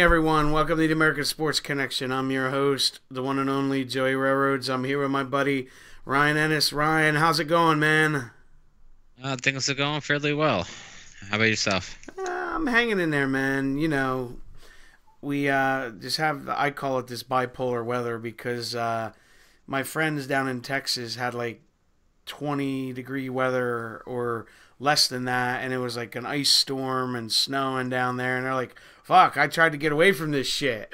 everyone. Welcome to the American Sports Connection. I'm your host, the one and only Joey Railroads. I'm here with my buddy Ryan Ennis. Ryan, how's it going, man? Things are going fairly well. How about yourself? I'm hanging in there, man. You know, we just have, I call it this bipolar weather because my friends down in Texas had like 20-degree weather or less than that, and it was like an ice storm and snowing down there, and they're like, fuck, I tried to get away from this shit.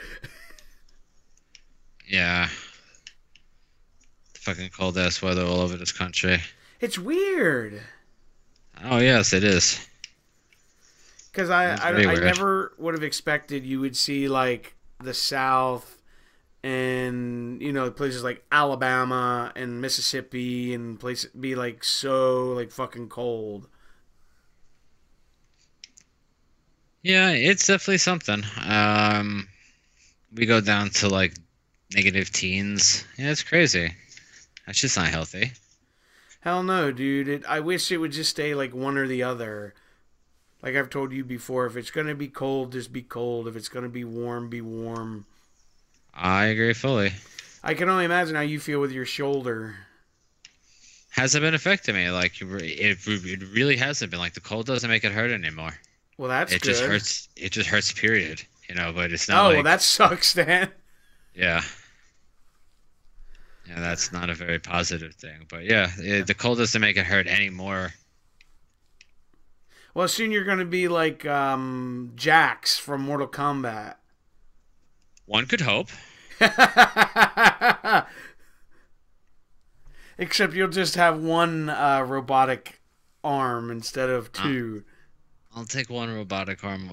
Yeah, fucking cold ass weather all over this country. It's weird. Oh yes, it is. Because I, It's I, very I weird. never would have expected you would see like the South and places like Alabama and Mississippi and places be like so like fucking cold. Yeah, it's definitely something. We go down to like negative teens. Yeah, it's crazy. That's just not healthy. Hell no, dude. I wish it would just stay like one or the other. Like I've told you before, if it's gonna be cold, just be cold. If it's gonna be warm, be warm. I agree fully. I can only imagine how you feel with your shoulder. Hasn't been affecting me. Like it really hasn't been. Like the cold doesn't make it hurt anymore. Well, that's It just good. hurts. It just hurts. Period. But it's not Oh, well, like that sucks, then. yeah. Yeah, that's not a very positive thing. But yeah, the cold doesn't make it hurt anymore. Well, soon you're gonna be like Jax from Mortal Kombat. One could hope. Except you'll just have one robotic arm instead of Uh, two. I'll take one robotic arm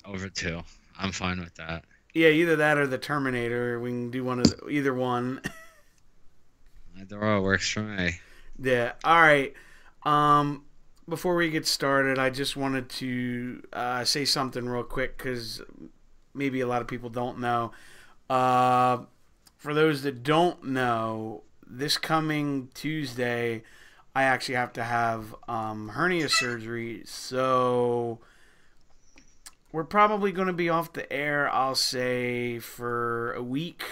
over two. I'm fine with that. Yeah, either that or the Terminator. We can do one of either one. Either or works for me. Yeah. All right. Um, Before we get started, I just wanted to say something real quick because maybe a lot of people don't know. Uh, for those that don't know, this coming Tuesday, I actually have to have hernia surgery. So we're probably going to be off the air, I'll say, for a week,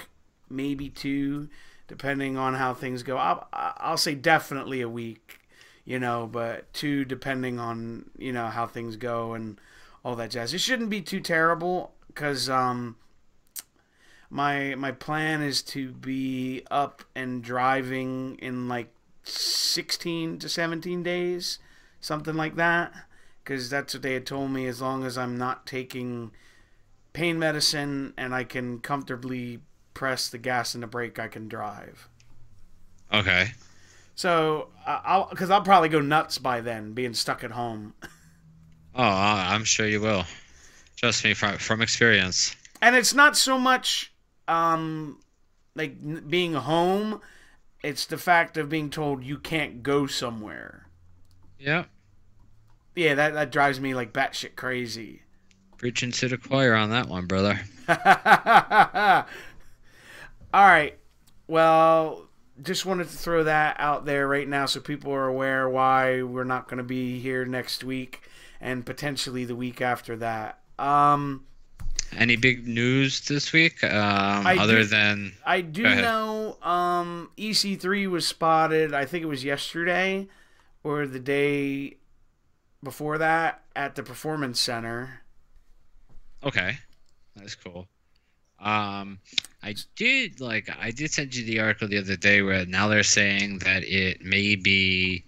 maybe two, depending on how things go. I'll say definitely a week, but two, depending on, how things go and all that jazz. It shouldn't be too terrible because my plan is to be up and driving in like 16 to 17 days, something like that. Because that's what they had told me. As long as I'm not taking pain medicine and I can comfortably press the gas and the brake, I can drive. Okay. So I'll probably go nuts by then, being stuck at home. Oh, I'm sure you will. Trust me from experience. And it's not so much like being home. It's the fact of being told you can't go somewhere. Yeah. Yeah, that drives me like batshit crazy. Preaching to the choir on that one, brother. All right. Well, just wanted to throw that out there right now so people are aware why we're not going to be here next week and potentially the week after that. Any big news this week? I Other do, than I do go ahead. know EC3 was spotted, I think it was yesterday or the day before that at the Performance Center. Okay, that's cool. I did send you the article the other day where now they're saying that it may be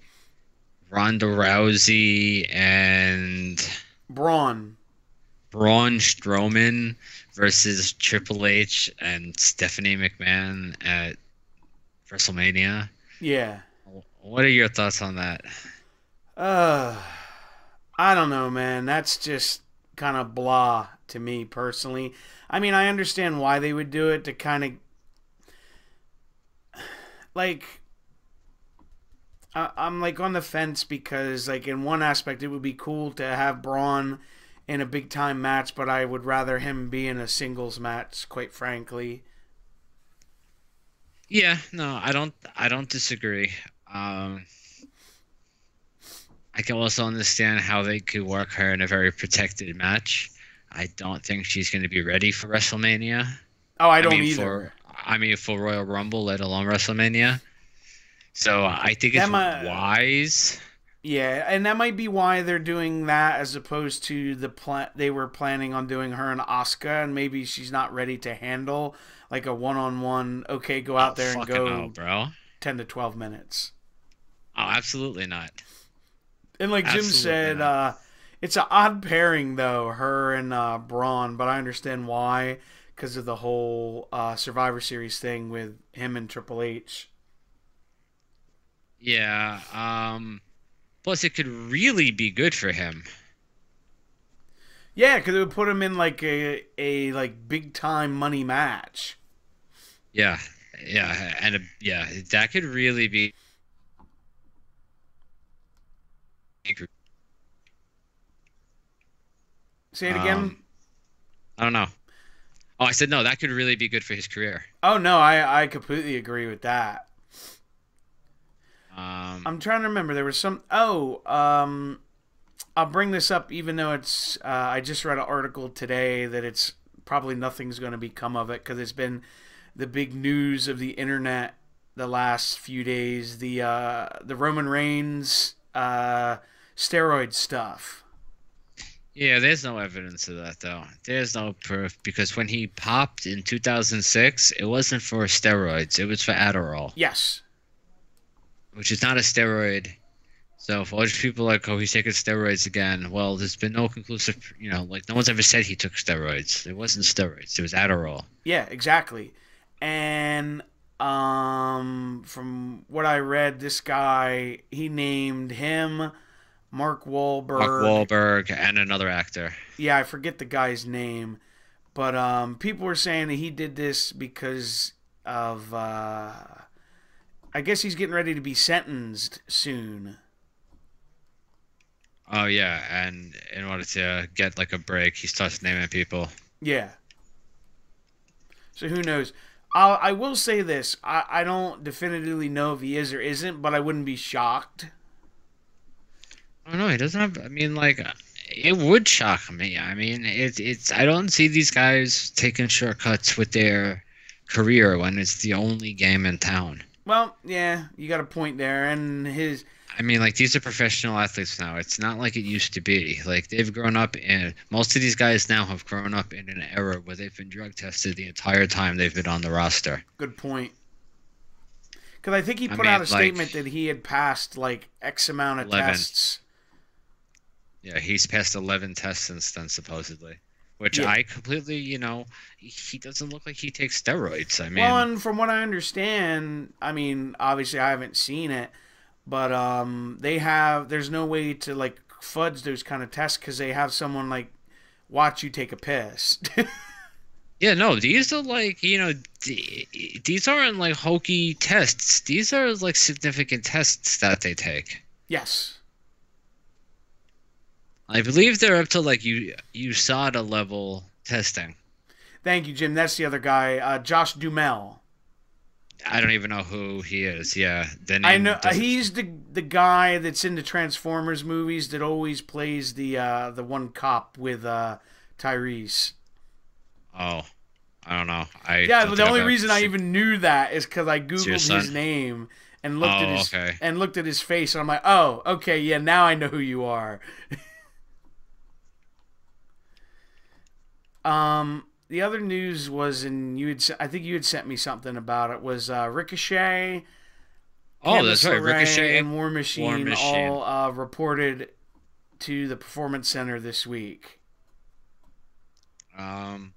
Ronda Rousey and Braun. Braun Strowman versus Triple H and Stephanie McMahon at WrestleMania. Yeah. What are your thoughts on that? Uh, I don't know, man. That's just kind of blah to me personally. I mean, I understand why they would do it to kind of like I'm like on the fence because like in one aspect it would be cool to have Braun in a big time match, but I would rather him be in a singles match, quite frankly. Yeah, no, I don't disagree. Um, I can also understand how they could work her in a very protected match. I don't think she's going to be ready for WrestleMania. Oh, I I don't mean, either. for Royal Rumble, let alone WrestleMania. So I think That it's might, wise. yeah, and that might be why they're doing that as opposed to they were planning on doing her and Asuka, and maybe she's not ready to handle like a one-on-one. Okay, go Oh, out there and fucking no, go bro. 10 to 12 minutes. Oh, absolutely not. And like Jim Absolutely said, not. it's an odd pairing though, her and Braun, but I understand why because of the whole Survivor Series thing with him and Triple H. Yeah. Plus, it could really be good for him. Yeah, because it would put him in like a like big time money match. Yeah. Yeah. Yeah, that could really be. Say it again. Um, I don't know. Oh, I said no. That could really be good for his career. Oh no, I completely agree with that. Um, I'm trying to remember. There was some. Oh, I'll bring this up, even though it's. I just read an article today that it's probably nothing's going to become of it because it's been the big news of the internet the last few days. The Roman Reigns steroid stuff. yeah, there's no evidence of that though. There's no proof because when he popped in 2006, it wasn't for steroids. It was for Adderall, Yes. which is not a steroid. So for all these people like, oh, he's taking steroids again. Well, there's been no conclusive, like no one's ever said he took steroids. It wasn't steroids. It was Adderall. Yeah, exactly. And from what I read, this guy he named him Mark Mark Wahlberg. Wahlberg and another actor. Yeah, I forget the guy's name, but people were saying that he did this because of I guess he's getting ready to be sentenced soon. Oh yeah, and in order to get like a break, he starts naming people. Yeah. So who knows? I will say this: I don't definitively know if he is or isn't, but I wouldn't be shocked. Oh no, he doesn't have. I mean, like, it would shock me. I mean, it's. I don't see these guys taking shortcuts with their career when it's the only game in town. Well, yeah, you got a point there, and his I mean, like, these are professional athletes now. It's not like it used to be. Like, they've grown up in. Most of these guys now have grown up in an era where they've been drug tested the entire time they've been on the roster. good point. Because I think he I put out mean, a like, statement that he had passed like X amount of 11. tests. Yeah, he's passed 11 tests since then, supposedly. Which Yeah. I completely, he doesn't look like he takes steroids. I Well, mean, and from what I understand, I mean, obviously I haven't seen it, but there's no way to like fudge those kind of tests because they have someone like watch you take a piss. yeah, no, these are like, these aren't like hokey tests. These are like significant tests that they take. Yes. I believe they're up to like USADA level testing. Thank you, Jim. That's the other guy, Josh Dumel. I don't even know who he is. Yeah, the I name know doesn't. he's the guy that's in the Transformers movies that always plays the one cop with Tyrese. Oh, I don't know. I Yeah, don't but the think I've only ever reason I seen- even knew that is because I It's your googled son? his name and looked at Oh, his okay. and looked at his face, and I'm like, oh, okay, yeah, now I know who you are. The other news was, and I think you had sent me something about it. Was Ricochet, Oh, that's Candice right. LeRae, Ricochet, and War Machine, Machine. all reported to the Performance Center this week. Um,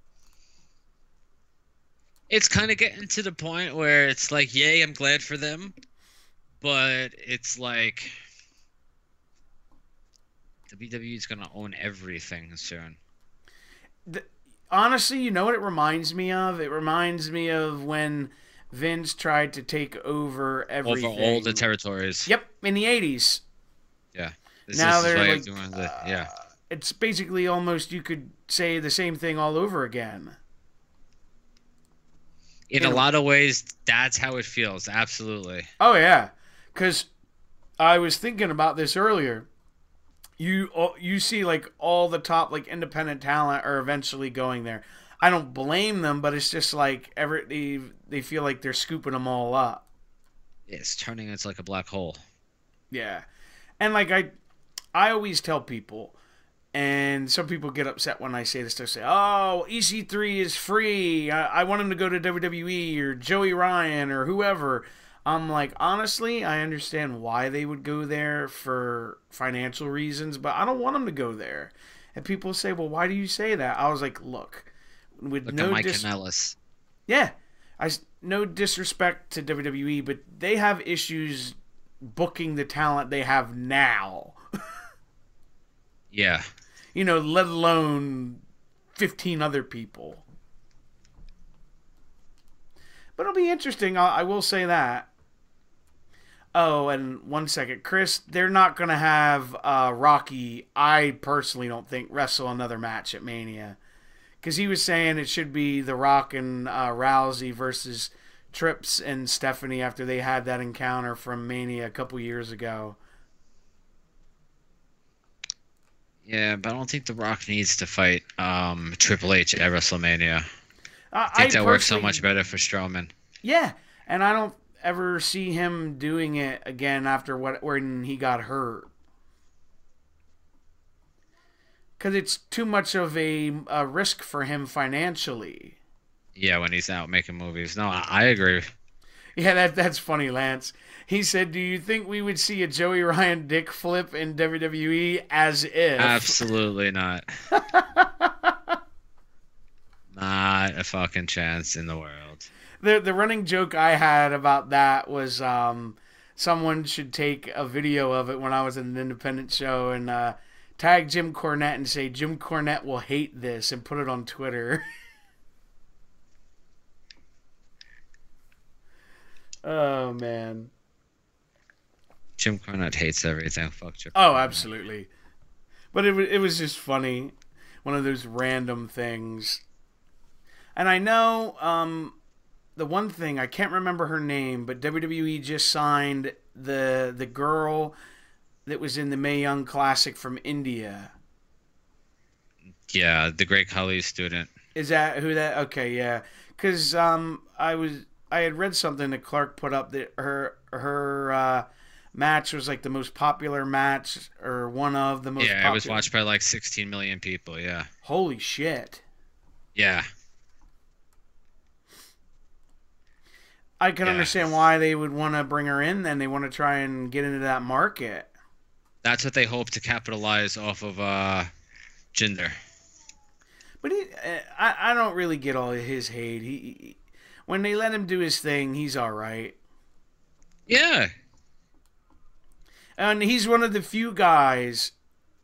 it's kind of getting to the point where it's like, yay, I'm glad for them, but it's like WWE is gonna own everything soon. Honestly, you know what it reminds me of? It reminds me of when Vince tried to take over everything. Over all the territories. Yep, in the 80s. Yeah. Now This is they're why like, doing the, yeah. it's basically almost, you could say the same thing all over again. In a lot of ways, that's how it feels. Absolutely. Oh, yeah. Because I was thinking about this earlier. You see like all the top like independent talent are eventually going there. I don't blame them, but it's just like they feel like they're scooping them all up. It's turning into like a black hole. Yeah, and like I always tell people, and some people get upset when I say this. They say, "Oh, EC3 is free. I want him to go to WWE or Joey Ryan or whoever." I'm like, honestly, I understand why they would go there for financial reasons, but I don't want them to go there. And people say, "Well, why do you say that?" I was like, "Look, with Look at Mike Kanellis. yeah, no disrespect to WWE, but they have issues booking the talent they have now." Yeah. Let alone 15 other people. But it'll be interesting. I will say that. Oh, and 1 second, Chris. They're not gonna have Rocky. I personally don't think wrestle another match at Mania, because he was saying it should be The Rock and Rousey versus Trips and Stephanie after they had that encounter from Mania a couple years ago. Yeah, but I don't think The Rock needs to fight Triple H at WrestleMania. I think that works so much better for Strowman. Yeah, and I don't ever see him doing it again after when he got hurt, because it's too much of a risk for him financially. Yeah, when he's out making movies. No, I agree. Yeah, that's funny, Lance. He said, "Do you think we would see a Joey Ryan dick flip in WWE?" As if. Absolutely not. Not a fucking chance in the world. The running joke I had about that was someone should take a video of it when I was at an independent show and tag Jim Cornette and say Jim Cornette will hate this and put it on Twitter. Oh, man. Jim Cornette hates everything. Fuck Jim. Oh, absolutely. But it was just funny. One of those random things. And I know the one thing, I can't remember her name, but WWE just signed the girl that was in the Mae Young Classic from India. Yeah, the Great Khali student. Is that who that? Okay, yeah. Because I had read something that Clark put up that her match was like the most popular match, or one of the most popular. Yeah, it was watched by like 16 million people, yeah. Holy shit. Yeah. I can understand why they would want to bring her in, then they want to try and get into that market. That's what they hope to capitalize off of Jinder. But I don't really get all his hate. He when they let him do his thing, he's all right. Yeah. And he's one of the few guys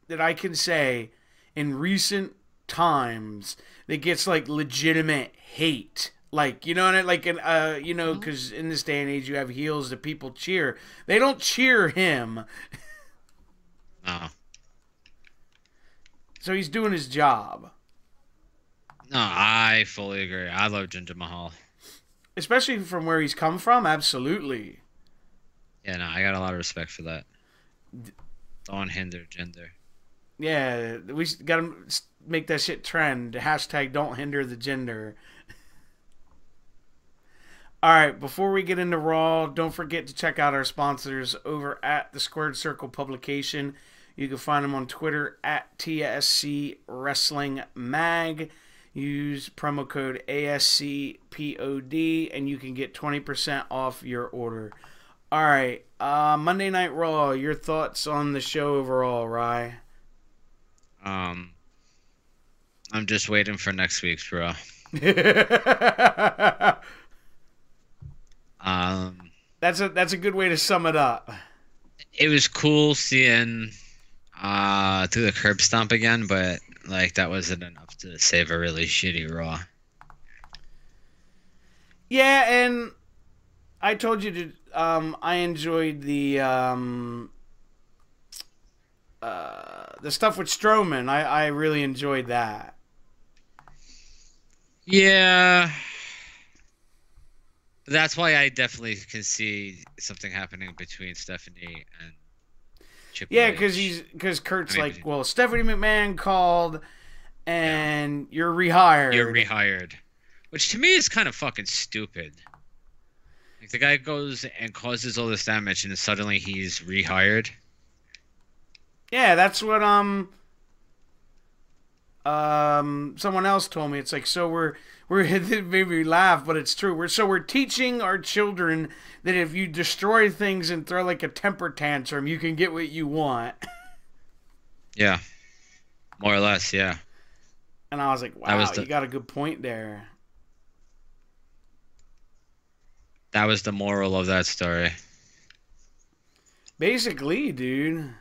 that I can say in recent times that gets like legitimate hate. Like, you know, and like, you know, because in this day and age you have heels that people cheer. They don't cheer him. No. So he's doing his job. No, I fully agree. I love Jinder Mahal. Especially from where he's come from, absolutely. Yeah, no, I got a lot of respect for that. Don't hinder Jinder. Yeah, we got to make that shit trend. Hashtag don't hinder the gender. All right, before we get into Raw, don't forget to check out our sponsors over at the Squared Circle Publication. You can find them on Twitter at TSC Wrestling Mag. Use promo code ASCPOD and you can get 20% off your order. All right, Monday Night Raw, your thoughts on the show overall, Rye? I'm just waiting for next week's Raw. That's a good way to sum it up. It was cool seeing do the curb stomp again, but like that wasn't enough to save a really shitty Raw. Yeah, and I told you to I enjoyed the stuff with Strowman. I really enjoyed that. Yeah. That's why I definitely can see something happening between Stephanie and Triple Yeah, H. because Kurt's I like, mean, well, Stephanie McMahon called, yeah, and you're you're rehired. rehired, which to me is kind of fucking stupid. Like the guy goes and causes all this damage, and suddenly he's rehired. Yeah, that's what someone else told me. It's like, so we're it made me laugh, but it's true. We're teaching our children that if you destroy things and throw like a temper tantrum, you can get what you want. Yeah, more or less. Yeah, And I was like, that was wow, you the got a good point there. that was the moral of that story. Basically, dude.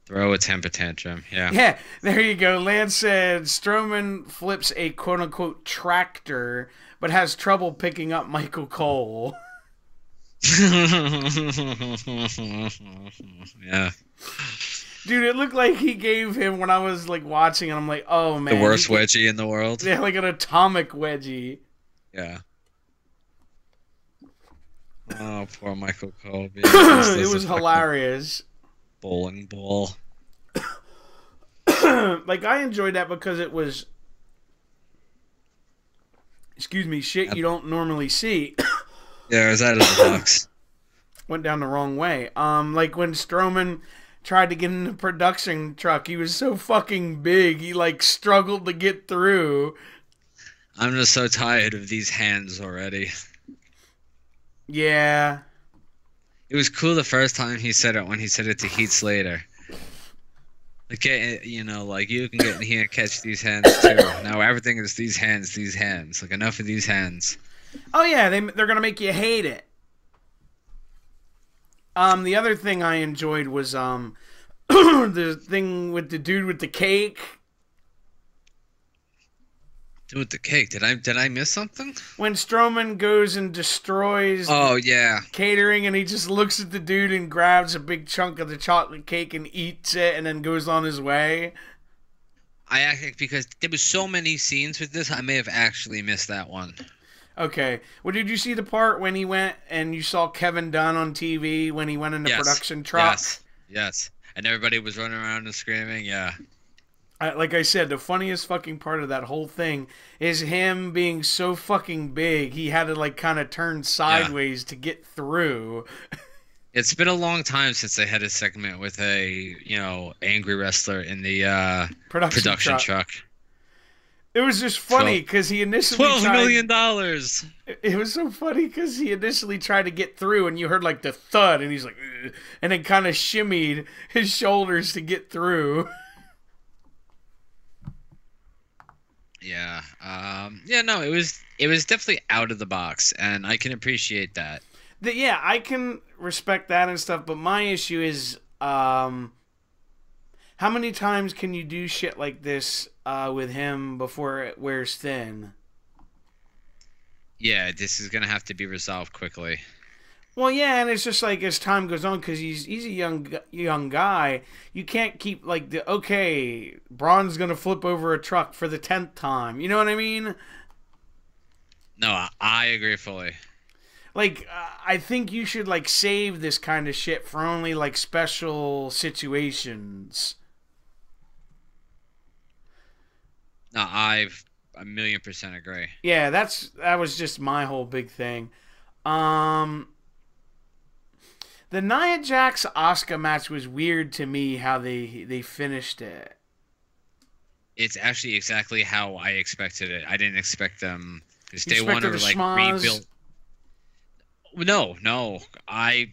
Throw a temper tantrum. Yeah. Yeah, there you go. Lance said Strowman flips a quote unquote tractor, but has trouble picking up Michael Cole. Yeah. Dude, it looked like he gave him when I was like watching, and I'm like, oh man, The worst wedgie in the world. Yeah, like an atomic wedgie. Yeah. Oh, poor Michael Cole. It was hilarious. Bowling ball. Like I enjoyed that because it was, excuse me, shit you don't normally see. Yeah, it was out of the box. Went down the wrong way. Like when Strowman tried to get in the production truck, he was so fucking big, he like struggled to get through. I'm just so tired of these hands already. Yeah. It was cool the first time he said it when he said it to Heath Slater. Like, you know, like you can get in here and catch these hands too. Now everything is these hands, these hands. Like enough of these hands. Oh yeah, they're gonna make you hate it. The other thing I enjoyed was the thing with the dude with the cake. Dude with the cake. Did I miss something? When Strowman goes and destroys Oh yeah. catering, and he just looks at the dude and grabs a big chunk of the chocolate cake and eats it, and then goes on his way. I actually, because there was so many scenes with this, I may have actually missed that one. Okay. Well, did you see the part when he went and you saw Kevin Dunn on TV when he went in the production truck? Yes. And everybody was running around and screaming. Yeah. Like I said, the funniest fucking part of that whole thing is him being so fucking big, he had to like kind of turn sideways to get through. It's been a long time since they had a segment with a, angry wrestler in the production truck. It was just funny because he initially $12 million. It was so funny because he initially tried to get through, and you heard like the thud, and he's like, ugh, and then kind of shimmied his shoulders to get through. Yeah. No, it was definitely out of the box, and I can appreciate that. Yeah, I can respect that and stuff, but my issue is, how many times can you do shit like this with him before it wears thin? Yeah, this is gonna have to be resolved quickly. Well, yeah, and it's just like as time goes on, because he's a young guy. You can't keep like okay, Braun's gonna flip over a truck for the 10th time. You know what I mean? No, I agree fully. Like, I think you should like save this kind of shit for only like special situations. No, I've 1,000,000% agree. Yeah, that was just my whole big thing. The Nia Jax Asuka match was weird to me how they finished it. It's actually exactly how I expected it. I didn't expect them because they want to like rebuild. No, I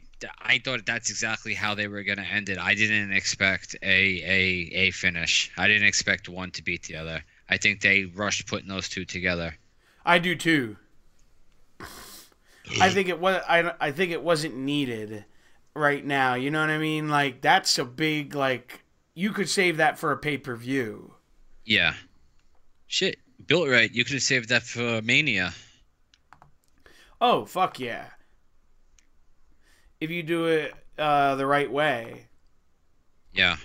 thought that's exactly how they were gonna end it. I didn't expect a finish. I didn't expect one to beat the other. I think they rushed putting those two together. I do too. I think it was. I think it wasn't needed right now. You know what I mean? Like that's a big like. You could save that for a pay-per-view. Yeah. Shit, built right. You could have saved that for Mania. Oh fuck yeah! If you do it the right way. Yeah.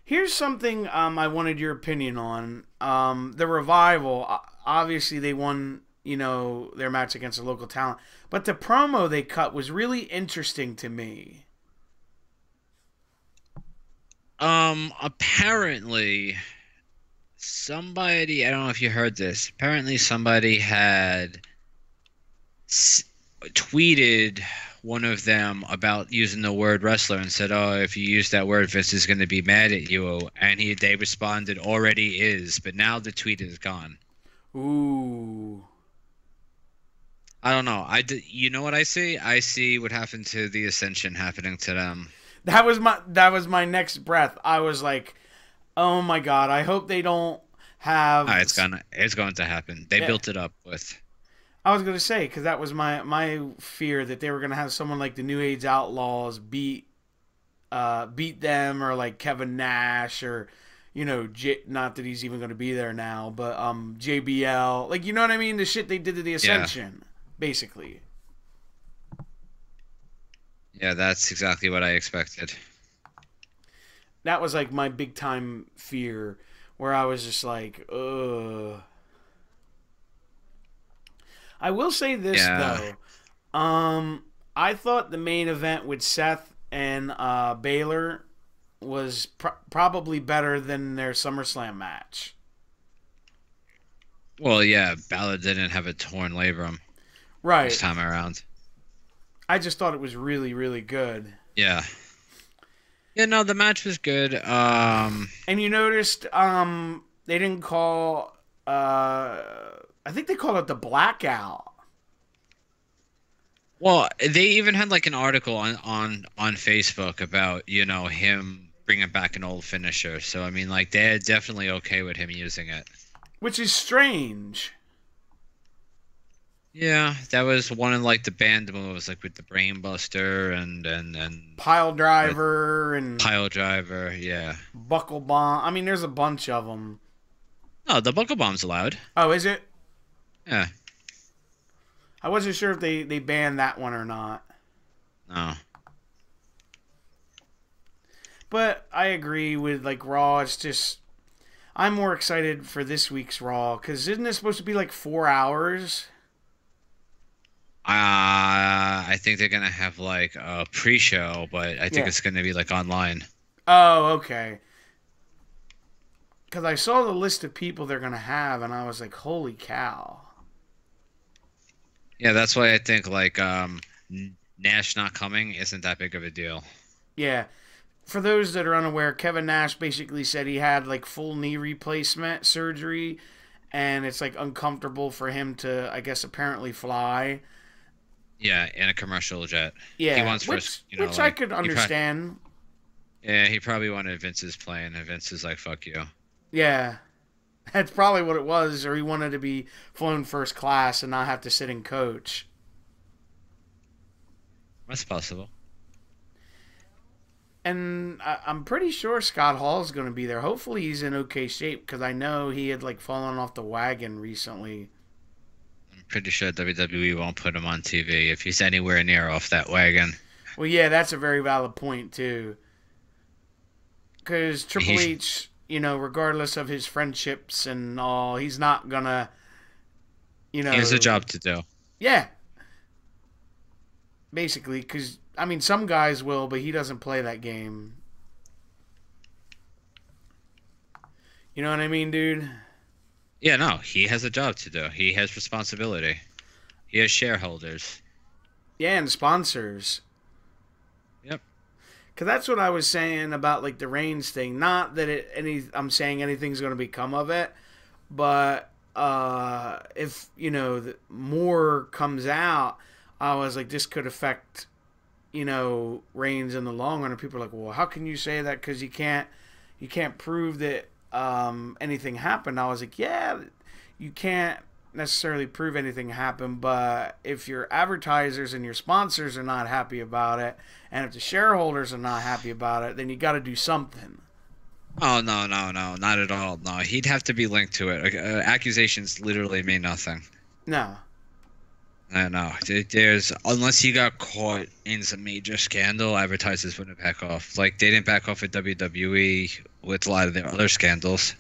Here's something I wanted your opinion on. The Revival, obviously they won, their match against a local talent. But the promo they cut was really interesting to me. Apparently somebody, I don't know if you heard this. Apparently somebody had s tweeted one of them about using the word wrestler and said, "Oh, if you use that word, Vince is going to be mad at you." And they responded, "Already is," but now the tweet is gone. Ooh. I don't know. You know what I see? I see what happened to the Ascension happening to them. That was my next breath. I was like, "Oh my god, I hope they don't have." It's going to happen. They built it up with. I was gonna say because that was my fear that they were gonna have someone like the New Age Outlaws beat them, or like Kevin Nash, or not that he's even gonna be there now, but JBL, like, you know what I mean, the shit they did to the Ascension, basically. Yeah, that's exactly what I expected. That was like my big time fear, where I was just like, ugh. I will say this though. I thought the main event with Seth and Baylor was probably better than their SummerSlam match. Well, yeah, Balor didn't have a torn labrum this time around. I just thought it was really, really good. Yeah. Yeah, no, the match was good. And you noticed they didn't call I think they called it the Blackout. Well, they even had like an article on Facebook about, him bringing back an old finisher. So, I mean, like, they're definitely okay with him using it. Which is strange. Yeah, that was one of, like, the band moves, like, with the Brainbuster and Pile Driver and... Pile Driver, yeah. Buckle Bomb. I mean, there's a bunch of them. Oh, the Buckle Bomb's allowed. Oh, is it? Yeah. I wasn't sure if they banned that one or not. No. But I agree with, like, Raw. It's just... I'm more excited for this week's Raw, because isn't it supposed to be, like, 4 hours? I think they're going to have, like, a pre-show, but I think it's going to be, like, online. Oh, okay. Because I saw the list of people they're going to have, and I was like, holy cow. Yeah, that's why I think, like, Nash not coming isn't that big of a deal. Yeah. For those that are unaware, Kevin Nash basically said he had, like, full knee replacement surgery, and it's, like, uncomfortable for him to, I guess, apparently fly. Yeah, in a commercial jet. Yeah, he wants which I could understand. He probably wanted Vince's plane, and Vince is like, fuck you. Yeah. That's probably what it was, or he wanted to be flown first class and not have to sit in coach. That's possible. And I'm pretty sure Scott Hall is going to be there. Hopefully he's in okay shape, because I know he had, like, fallen off the wagon recently. I'm pretty sure WWE won't put him on TV if he's anywhere near off that wagon. Well, yeah, that's a very valid point, too. Because Triple H, regardless of his friendships and all, he's not going to, He has a job to do. Yeah. Basically, because, I mean, some guys will, but he doesn't play that game. You know what I mean, dude? Yeah, no, he has a job to do. He has responsibility. He has shareholders. Yeah, and sponsors. Yep. Because that's what I was saying about, like, the Reigns thing. Not that I'm saying anything's going to become of it, but if, more comes out, I was like, this could affect, Reigns in the long run. And people are like, well, how can you say that? Because you can't prove that anything happened. I was like, yeah, you can't necessarily prove anything happened, but if your advertisers and your sponsors are not happy about it, and if the shareholders are not happy about it, then you got to do something. Oh, no, not at all. No, he'd have to be linked to it. Accusations literally mean nothing. No. No, there's, unless he got caught in some major scandal, advertisers wouldn't back off. Like, they didn't back off at WWE with a lot of their other scandals.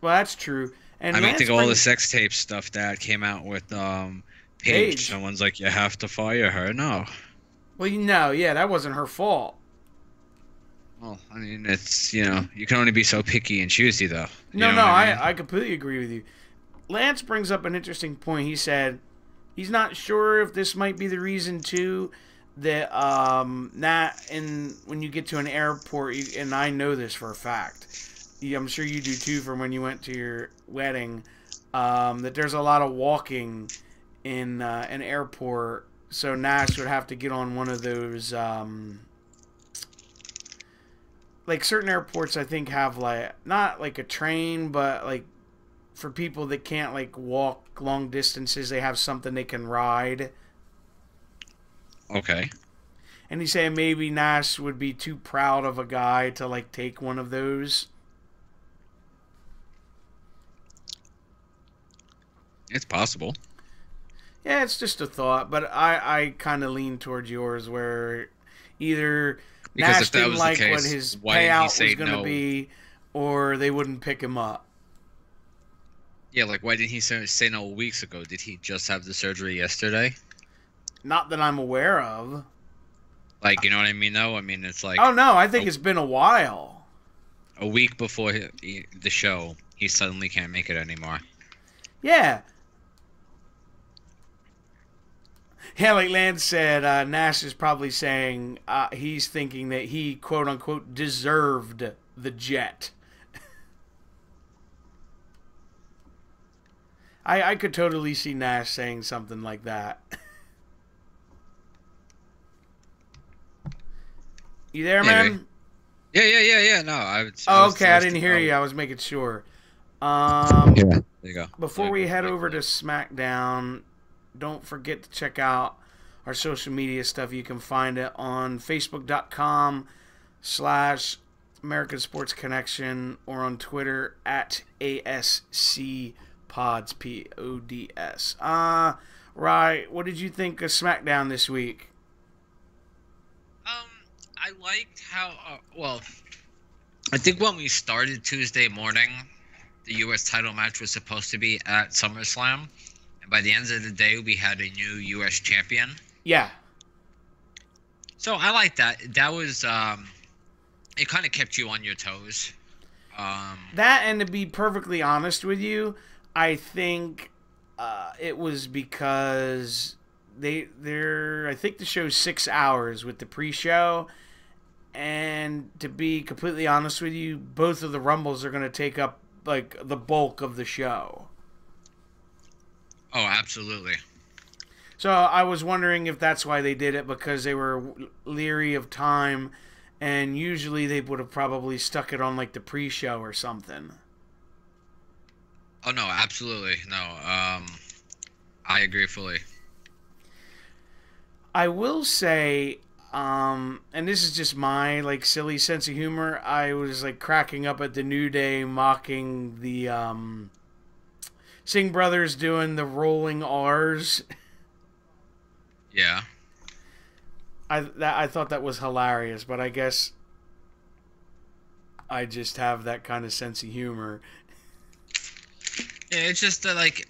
Well, that's true. And I mean, think of all the sex tape stuff that came out with Paige. Someone's like, you have to fire her. No. Well, yeah, that wasn't her fault. Well, I mean, it's, you can only be so picky and choosy, though. You No, know no, what I mean? I completely agree with you. Lance brings up an interesting point. He said he's not sure if this might be the reason too that not in when you get to an airport, and I know this for a fact. I'm sure you do too from when you went to your wedding. That there's a lot of walking in an airport, so Nash would have to get on one of those. Like certain airports, I think have like not like a train, but like for people that can't like walk long distances, they have something they can ride. Okay. And he's saying maybe Nash would be too proud of a guy to like take one of those. It's possible. Yeah, it's just a thought, but I kind of lean towards yours where either Because Nash if that didn't was the like what case, his why didn't he payout say was going to no? be, or they wouldn't pick him up. Yeah, like, why didn't he say no weeks ago? Did he just have the surgery yesterday? Not that I'm aware of. Like, you know what I mean, though? I mean, it's like Oh no, I think it's been a while. a week before the show, he suddenly can't make it anymore. Yeah. Yeah, like Lance said, Nash is probably saying he's thinking that he, quote unquote, deserved the jet. I could totally see Nash saying something like that. You there, Maybe. man? Yeah. No, Okay, I didn't hear you. I was making sure. Yeah, there you go. Before we head over to SmackDown, don't forget to check out our social media stuff. You can find it on Facebook.com/American Sports Connection or on Twitter at ASC Pods, Pods. Right. What did you think of SmackDown this week? I liked how, I think when we started Tuesday morning, the U.S. title match was supposed to be at SummerSlam. And by the end of the day, we had a new U.S. champion. Yeah. So I like that. That was, it kind of kept you on your toes. That, and to be perfectly honest with you, I think it was because I think the show's 6 hours with the pre-show. And to be completely honest with you, both of the Rumbles are going to take up like the bulk of the show. Oh, absolutely. So I was wondering if that's why they did it, because they were leery of time, and usually they would have probably stuck it on like the pre-show or something. Oh no, absolutely. No, I agree fully. I will say, and this is just my like silly sense of humor, I was like cracking up at the New Day mocking the Singh brothers doing the rolling R's. Yeah. I thought that was hilarious, but I guess I just have that kind of sense of humor. Yeah, it's just that, like,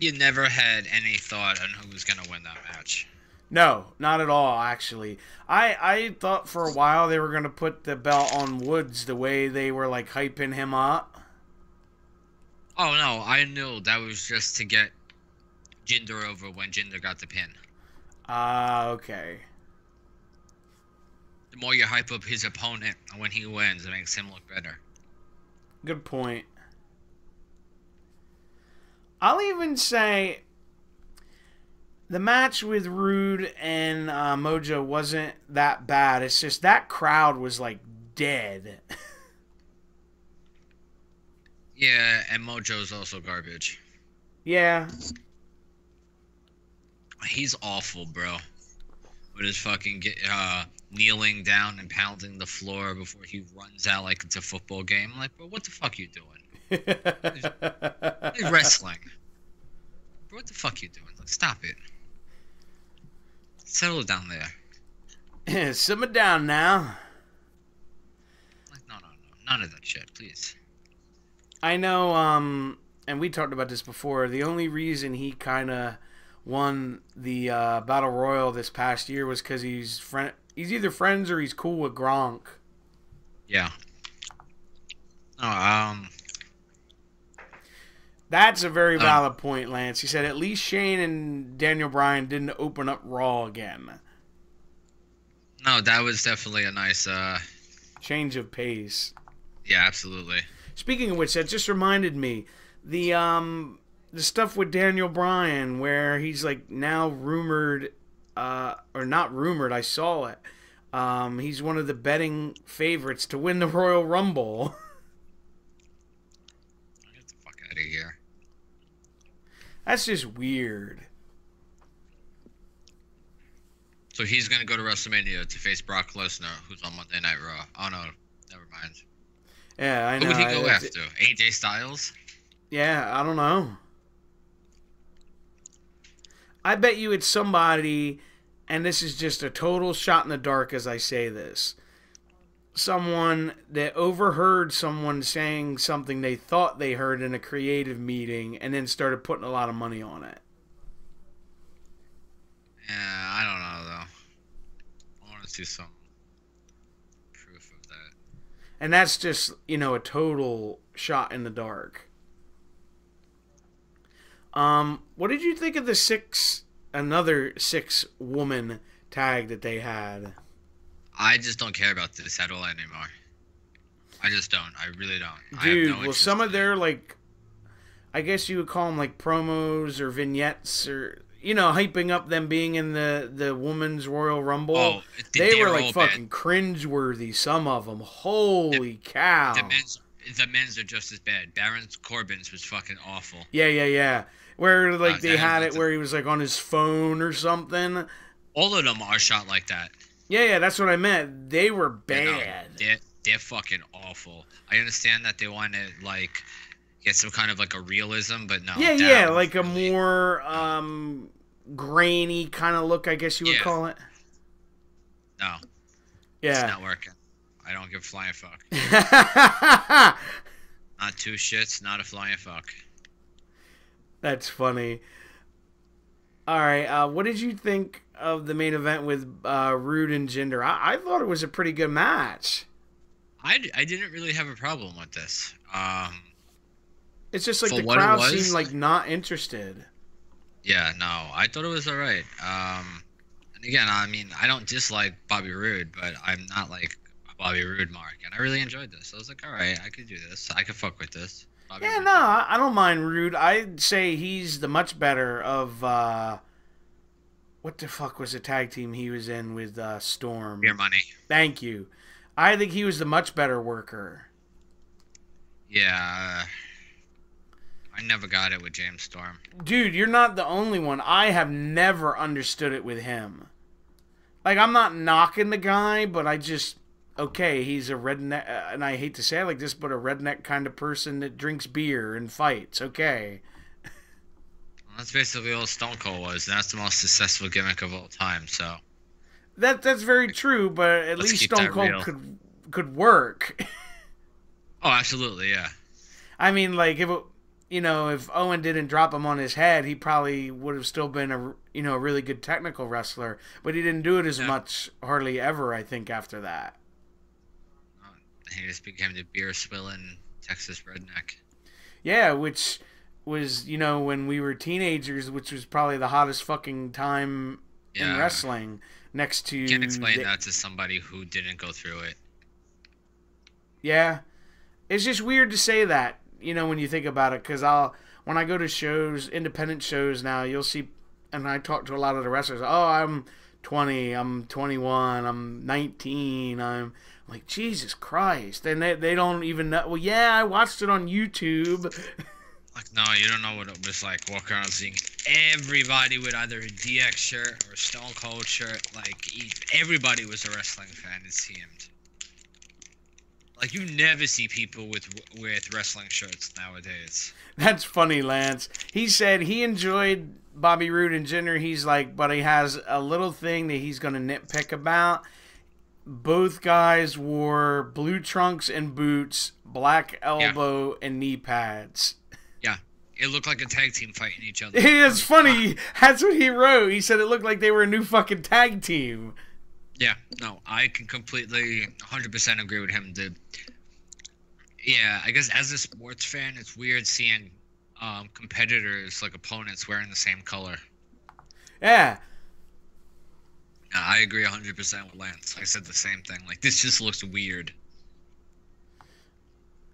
you never had any thought on who was going to win that match. No, not at all, actually. I thought for a while they were going to put the belt on Woods the way they were, like, hyping him up. Oh, no, I knew that was just to get Jinder over when Jinder got the pin. Okay. The more you hype up his opponent when he wins, it makes him look better. Good point. I'll even say the match with Rude and Mojo wasn't that bad. It's just that crowd was like dead. Yeah, and Mojo's also garbage. Yeah. He's awful, bro. With his fucking kneeling down and pounding the floor before he runs out like it's a football game. Like, bro, what the fuck you doing? He's wrestling. Bro, what the fuck you doing? Like, stop it. Settle down there. Simmer down now. Like, no. None of that shit, please. I know, and we talked about this before, the only reason he kind of won the Battle Royal this past year was because he's either friends or he's cool with Gronk. Yeah. No, That's a very valid point, Lance. He said at least Shane and Daniel Bryan didn't open up Raw again. no, that was definitely a nice, Change of pace. yeah, absolutely. Speaking of which, that just reminded me the stuff with Daniel Bryan where he's like now rumored, or not rumored. I saw it. He's one of the betting favorites to win the Royal Rumble. Get the fuck out of here. That's just weird. So he's gonna go to WrestleMania to face Brock Lesnar, who's on Monday Night Raw. Oh no, never mind. Yeah, I know. Who would he go after? AJ Styles? Yeah, I don't know. I bet you it's somebody, and this is just a total shot in the dark as I say this. Someone that overheard someone saying something they thought they heard in a creative meeting and then started putting a lot of money on it. Yeah, I don't know though. I want to see some proof of that. And that's just, a total shot in the dark. What did you think of the another 6-woman tag that they had? I just don't care about this at all anymore. I just don't. I really don't. Dude, well, some of their, I guess you would call them, promos or vignettes or, hyping up them being in the Women's Royal Rumble. Oh, they were, fucking cringeworthy, some of them. Holy cow. The men's are just as bad. Baron Corbin's was fucking awful. Yeah. Where, they had it where he was, on his phone or something. All of them are shot like that. Yeah, that's what I meant. They were bad. They're fucking awful. I understand that they want to, get some kind of, a realism, but no. Yeah, like a more, grainy kind of look, I guess you would call it. No. Yeah. It's not working. I don't give a flying fuck. Not two shits, not a flying fuck. That's funny. All right, what did you think of the main event with Rude and Jinder? I thought it was a pretty good match. I didn't really have a problem with this. It's just the crowd seemed not interested. Yeah, no, I thought it was all right. And again, I mean, I don't dislike Bobby Roode, but I'm not a Bobby Roode mark, and I really enjoyed this. I was like, all right, I could do this. I could fuck with this. Bobby Roode. No, I don't mind Roode. I'd say he's the much better of what the fuck was the tag team he was in with Storm? Beer Money. Thank you. I think he was the much better worker. Yeah. I never got it with James Storm. Dude, you're not the only one. I have never understood it with him. I'm not knocking the guy, but I just... Okay, he's a redneck, and I hate to say it like this, but a redneck kind of person that drinks beer and fights. Okay. Well, that's basically all Stone Cold was, and that's the most successful gimmick of all time, so... That's very true, but at least Stone Cold could work. Oh, absolutely, yeah. I mean, if Owen didn't drop him on his head, he probably would have still been a really good technical wrestler. But he didn't do it as much, hardly ever, I think, after that. He just became the beer swilling Texas redneck. Yeah, which was, when we were teenagers, which was probably the hottest fucking time in wrestling. Next to... You can't explain that to somebody who didn't go through it. Yeah. It's just weird to say that, when you think about it, because when I go to shows, independent shows now, you'll see, and I talk to a lot of the wrestlers, I'm 20, I'm 21, I'm 19, I'm like, Jesus Christ, and they don't even know, well, yeah, I watched it on YouTube. No, you don't know what it was like walking around seeing everybody with either a DX shirt or a Stone Cold shirt. Everybody was a wrestling fan, it seemed. You never see people with wrestling shirts nowadays. That's funny, Lance. He said he enjoyed Bobby Roode and Jinder. He's but he has a little thing that he's going to nitpick about. Both guys wore blue trunks and boots, black elbow and knee pads. Yeah, it looked like a tag team fighting each other. It's funny. That's what he wrote. He said it looked like they were a new fucking tag team. Yeah, no, I can completely 100% agree with him. Yeah, I guess as a sports fan, it's weird seeing competitors like opponents wearing the same color. Yeah. Yeah, I agree 100% with Lance. I said the same thing. Like this just looks weird.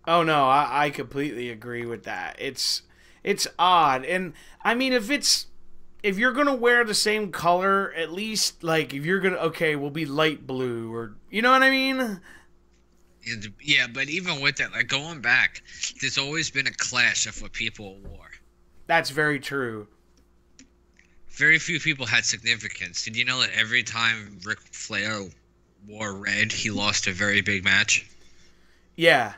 Oh no, I completely agree with that. It's odd, and I mean if you're gonna wear the same color, at least like if you're gonna okay, we'll be light blue or you know what I mean. Yeah, but even with that, like going back, there's always been a clash of what people wore. That's very true. Very few people had significance. Did you know that every time Ric Flair wore red, he lost a very big match? Yeah.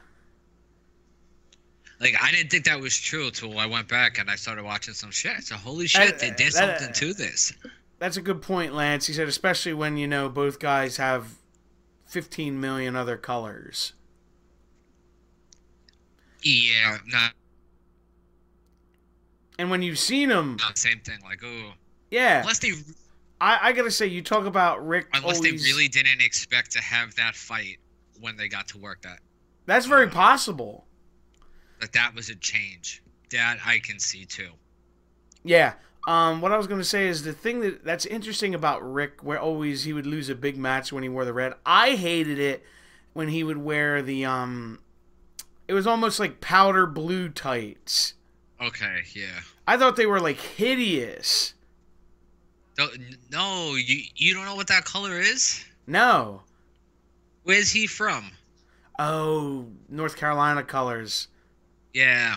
Like, I didn't think that was true until I went back and I started watching some shit. I said, holy shit, there's something to this. That's a good point, Lance. He said, especially when, you know, both guys have 15 million other colors. Yeah, not. And when you've seen them. Same thing, like, oh. Yeah. Unless they. I gotta say, you talk about Rick. Unless they really didn't expect to have that fight when they got to work that. That's very possible. That was a change. That I can see too. Yeah. What I was going to say is the thing that's interesting about Rick, where always he would lose a big match when he wore the red. I hated it when he would wear the it was almost like powder blue tights. Okay, yeah. I thought they were like hideous. No, you don't know what that color is? No. Where's he from? Oh, North Carolina colors. Yeah.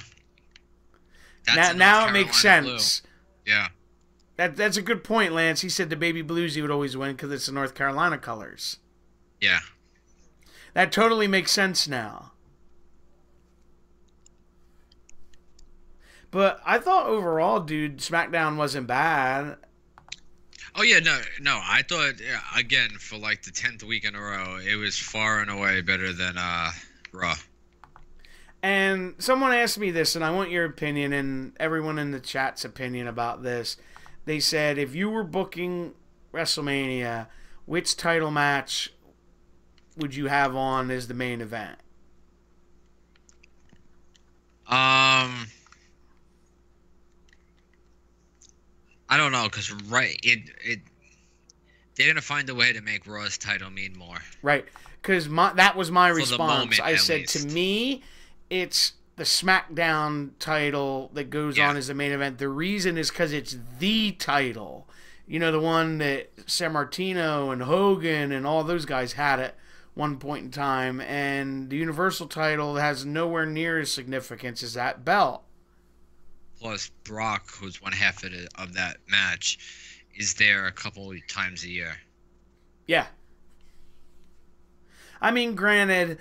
Now it makes sense. Blue. Yeah. That's a good point, Lance. He said the baby blues he would always win because it's the North Carolina colors. Yeah. That totally makes sense now. But I thought overall, dude, SmackDown wasn't bad. Oh yeah, no. I thought again for like the 10th week in a row, it was far and away better than Raw. And someone asked me this, and I want your opinion and everyone in the chat's opinion about this. They said, if you were booking WrestleMania, which title match would you have on as the main event? I don't know, because they're gonna find a way to make Raw's title mean more. Right, because that was my For response. moment, I said least. To me, it's the SmackDown title that goes on as the main event. The reason is because it's the title. You know, the one that Sammartino and Hogan and all those guys had at one point in time. And the Universal title has nowhere near as significance as that belt. Plus, Brock, who's one half of that match, is there a couple times a year. Yeah. I mean, granted,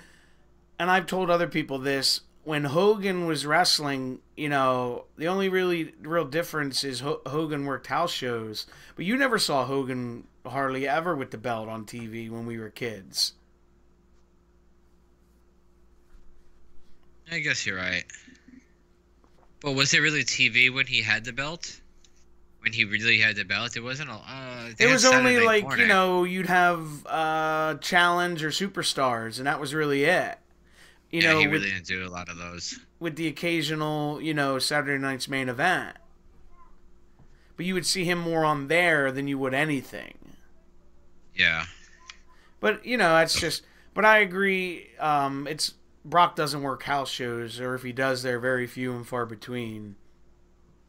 and I've told other people this, when Hogan was wrestling, you know, the only real difference is Hogan worked house shows. But you never saw Hogan hardly ever with the belt on TV when we were kids. I guess you're right. But was it really TV when he had the belt? When he really had the belt? It wasn't it was only Saturday like, morning. you know, you'd have Challenge or Superstars, and that was really it. You know, he really didn't do a lot of those. With the occasional, you know, Saturday night's main event. But you would see him more on there than you would anything. Yeah. But, you know, that's just... But I agree, it's... Brock doesn't work house shows, or if he does, they're very few and far between.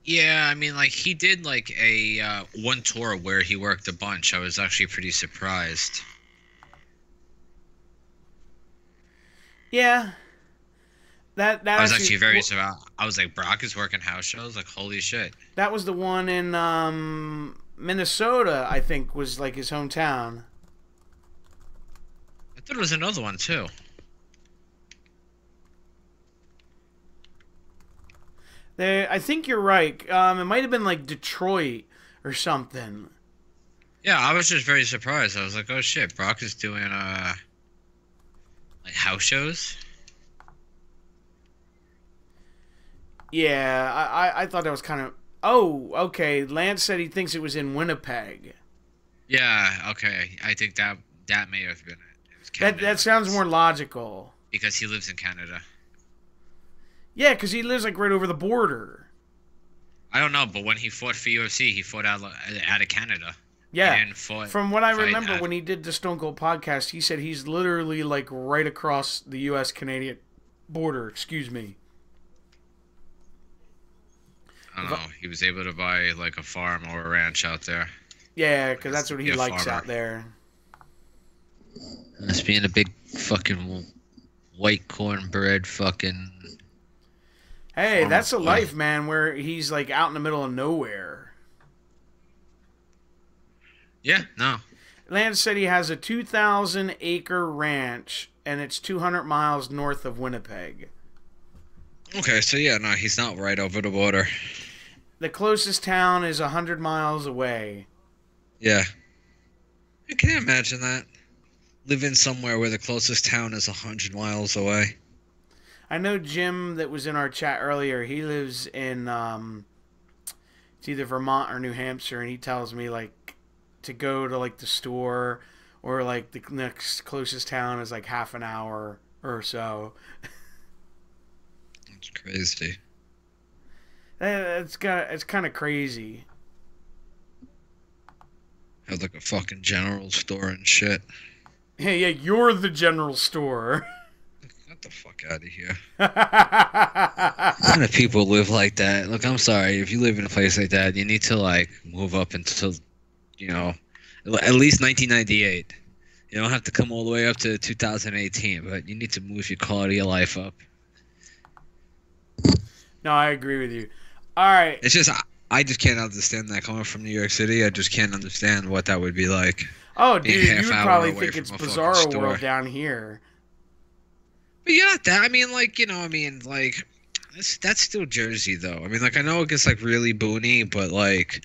Yeah, I mean, like, he did, like, a one tour where he worked a bunch. I was actually pretty surprised. Yeah. That I was actually very surprised. I was like, Brock is working house shows? Like, holy shit. That was the one in Minnesota, I think, was, like, his hometown. I thought it was another one, too. I think you're right. It might have been like Detroit or something. Yeah, I was just very surprised. I was like, oh shit, Brock is doing like house shows? Yeah, I thought that was kind of... Oh, okay. Lance said he thinks it was in Winnipeg. Yeah, okay. I think that That may have been it. It was Canada. That sounds more logical. Because he lives in Canada. Yeah, because he lives like right over the border. I don't know, but when he fought for UFC, he fought out of Canada. Yeah. From what I remember, when he did the Stone Cold podcast, he said he's literally like right across the U.S.-Canadian border. Excuse me. I don't know. He was able to buy like a farm or a ranch out there. Yeah, because that's what he likes out there. That's being a big fucking white cornbread fucking... Hey, that's a life, man, where he's like out in the middle of nowhere. Yeah, no. Lance said he has a 2,000-acre ranch, and it's 200 miles north of Winnipeg. Okay, so yeah, no, he's not right over the border. The closest town is 100 miles away. Yeah. Can you imagine that? Living somewhere where the closest town is 100 miles away. I know Jim that was in our chat earlier. He lives in it's either Vermont or New Hampshire, and he tells me like to go to like the store or like the next closest town is like half an hour or so. That's crazy. It's kind of crazy. Have like a fucking general store and shit. Hey, yeah, you're the general store. Get the fuck out of here. What kind of people live like that? Look, I'm sorry. If you live in a place like that, you need to, like, move up until, you know, at least 1998. You don't have to come all the way up to 2018, but you need to move your quality of life up. No, I agree with you. All right. It's just, I just can't understand that. Coming from New York City, I just can't understand what that would be like. Oh, dude, you would probably think it's Bizarro World down here. But yeah, that, I mean, like, you know, I mean, like, that's still Jersey, though. I mean, like, I know it gets, like, really boony, but, like,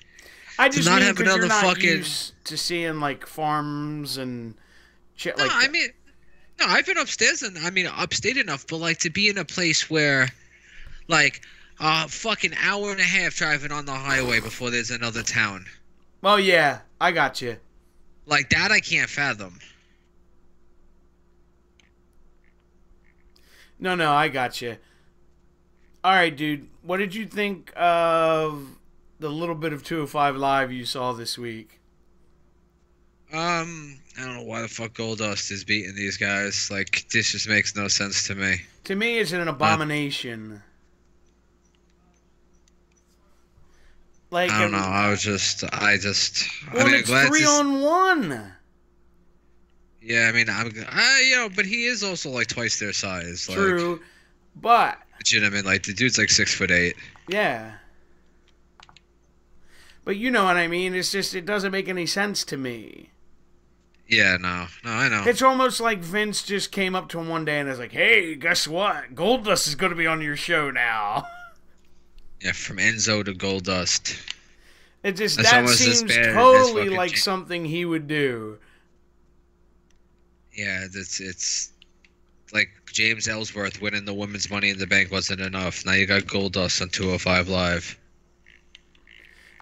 I just not have another fucking... used to seeing, like, farms and shit like that. I mean, no, I've been upstairs, and, I mean, upstate enough, but, like, to be in a place where, like, fucking hour and a half driving on the highway before there's another town. Oh, yeah, I got you. Like, that I can't fathom. No, I got you. All right, dude. What did you think of the little bit of 205 Live you saw this week? I don't know why the fuck Goldust is beating these guys. Like, this just makes no sense to me. To me, it's an abomination. Like, I don't know. I just. Well, I mean, it's 3-on-1. Yeah, I mean, you know, but he is also like twice their size. True, like, but legitimate, like the dude's like 6'8". Yeah. But you know what I mean. It's just it doesn't make any sense to me. Yeah, no, I know. It's almost like Vince just came up to him one day and was like, "Hey, guess what? Goldust is going to be on your show now." Yeah, from Enzo to Goldust. It just that seems totally like something he would do. Yeah, it's like James Ellsworth winning the Women's Money in the Bank wasn't enough. Now you got Goldust on 205 Live.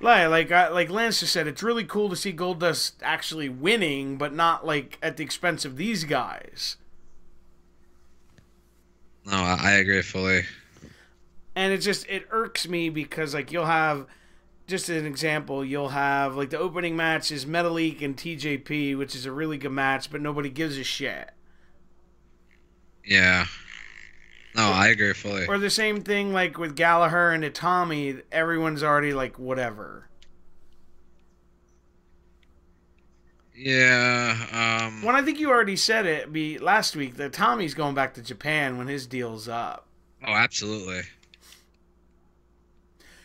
Like Lance just said, it's really cool to see Goldust actually winning, but not like at the expense of these guys. No, I agree fully. And it irks me because, like, you'll have, just as an example, you'll have, like, the opening match is Metalik and TJP, which is a really good match, but nobody gives a shit. Yeah. No, I agree fully. Or the same thing, like, with Gallagher and Itami, everyone's already, like, whatever. Yeah, Well, I think you already said it last week that Tommy's going back to Japan when his deal's up. Oh, absolutely.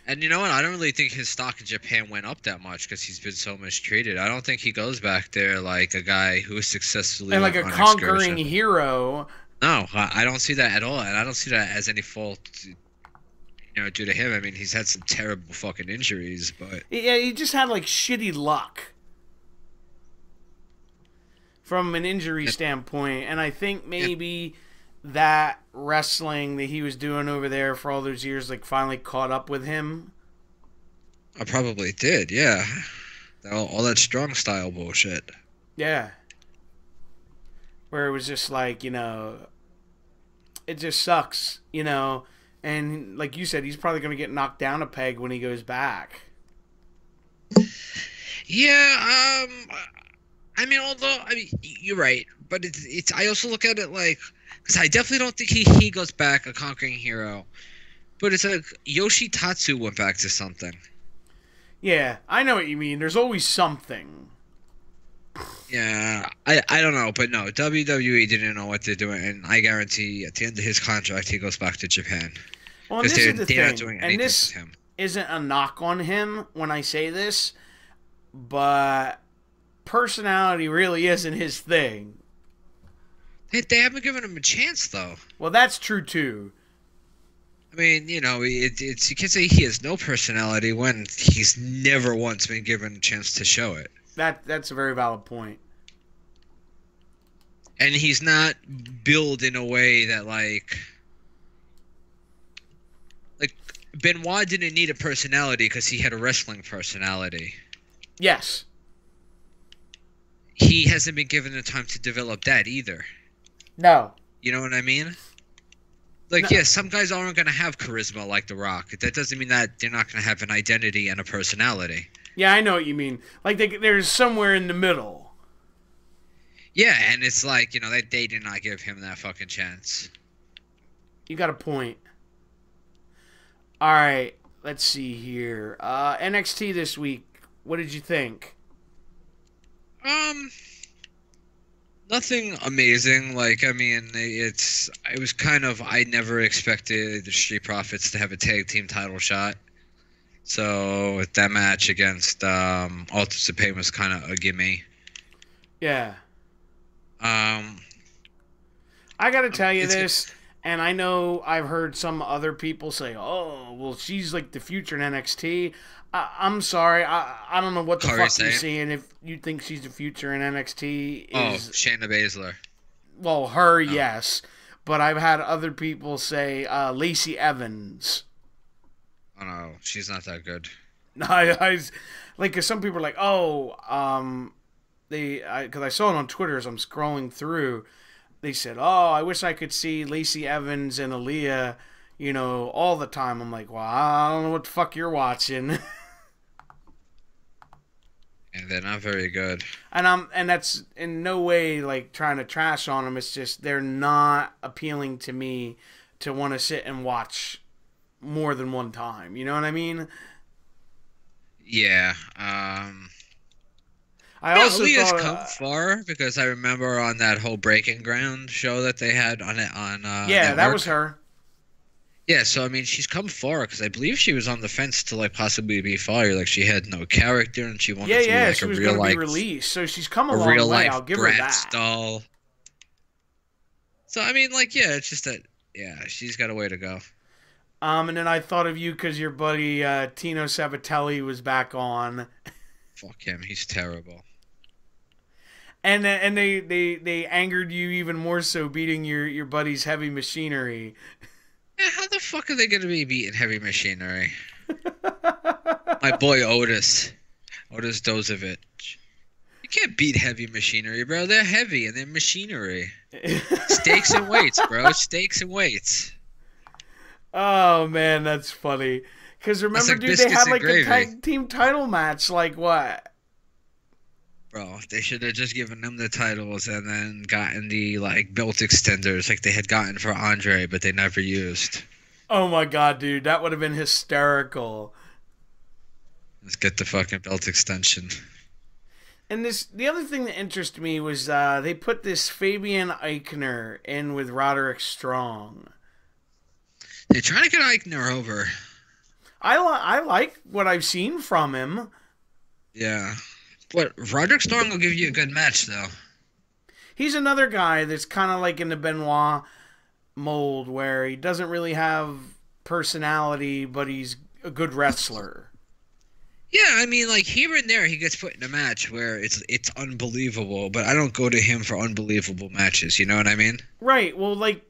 And you know what? I don't really think his stock in Japan went up that much because he's been so mistreated. I don't think he goes back there like a guy who successfully and like a conquering hero. No, I don't see that at all, and I don't see that as any fault, you know, due to him. I mean, he's had some terrible fucking injuries, but yeah, he just had like shitty luck from an injury standpoint, and I think maybe that wrestling that he was doing over there for all those years, like, finally caught up with him. I probably did, yeah. All that strong style bullshit. Yeah. where it was just like, it just sucks, and like you said, he's probably going to get knocked down a peg when he goes back. Yeah, I mean, although I mean you're right, but it's I also look at it like because I definitely don't think he goes back a conquering hero, but it's like Yoshitatsu went back to something. Yeah, I know what you mean. There's always something. Yeah, I don't know, but no, WWE didn't know what they're doing, and I guarantee at the end of his contract he goes back to Japan Well, and because this is the they're not thing, doing and anything this with him. isn't a knock on him when I say this, but personality really isn't his thing. They haven't given him a chance though. Well, that's true too. I mean, it's you can't say he has no personality when he's never once been given a chance to show it. That's a very valid point. And he's not built in a way that like Benoit didn't need a personality because he had a wrestling personality. Yes. He hasn't been given the time to develop that either. No. You know what I mean? Like, No. yeah, some guys aren't going to have charisma like The Rock. That doesn't mean that they're not going to have an identity and a personality. Yeah, I know what you mean. Like there's somewhere in the middle. Yeah, and it's like, they did not give him that fucking chance. You got a point. All right, let's see here. NXT this week. What did you think? Nothing amazing. Like, I mean, it was kind of, I never expected the Street Profits to have a tag team title shot. So that match against Altus Pain was kind of a gimme. Yeah. I I got to tell you this, and I know I've heard some other people say, "Oh, well, she's like the future in NXT." I'm sorry, I don't know what the fuck you're saying. If you think she's the future in NXT, Shayna Baszler. Well, her, yes, but I've had other people say Lacey Evans. Oh no, she's not that good. Like, cause some people are like, because I saw it on Twitter as I'm scrolling through. They said, "Oh, I wish I could see Lacey Evans and Aaliyah, all the time." I'm like, "Well, I don't know what the fuck you're watching." And they're not very good. And that's in no way like trying to trash on them. It's just they're not appealing to me to want to sit and watch more than one time. You know what I mean? Yeah. Aaliyah's come far because I remember on that whole Breaking Ground show that they had on yeah, network. that was her. Yeah, so I mean, she's come far because I believe she was on the fence to like possibly be fired. Like she had no character and she wanted to be like she a was real going to life, be released. So she's come a a long real way. life I'll give her that. Bratz doll. So I mean, like, yeah, it's just that, yeah, she's got a way to go. And then I thought of you because your buddy Tino Sabatelli was back on. Fuck him, he's terrible. And they angered you even more so, beating your buddy's Heavy Machinery. Yeah, how the fuck are they gonna be beating Heavy Machinery? My boy Otis Dozovich. You can't beat Heavy Machinery, bro. They're heavy and they're machinery. Stakes and weights, bro. Stakes and weights. Oh man, that's funny. Because remember, like dude, they had like a gravy. tag team title match. Like what? Bro, they should have just given them the titles and then gotten the like belt extenders like they had gotten for Andre, but they never used. Oh my god, dude, that would have been hysterical. Let's get the fucking belt extension. And the other thing that interested me was they put this Fabian Eichner in with Roderick Strong. They're trying to get Eichner over. I like what I've seen from him. Yeah. But Roderick Strong will give you a good match, though. He's another guy that's kind of like in the Benoit mold where he doesn't really have personality, but he's a good wrestler. Yeah, I mean, like, here and there he gets put in a match where it's unbelievable, but I don't go to him for unbelievable matches, you know what I mean? Right, well, like,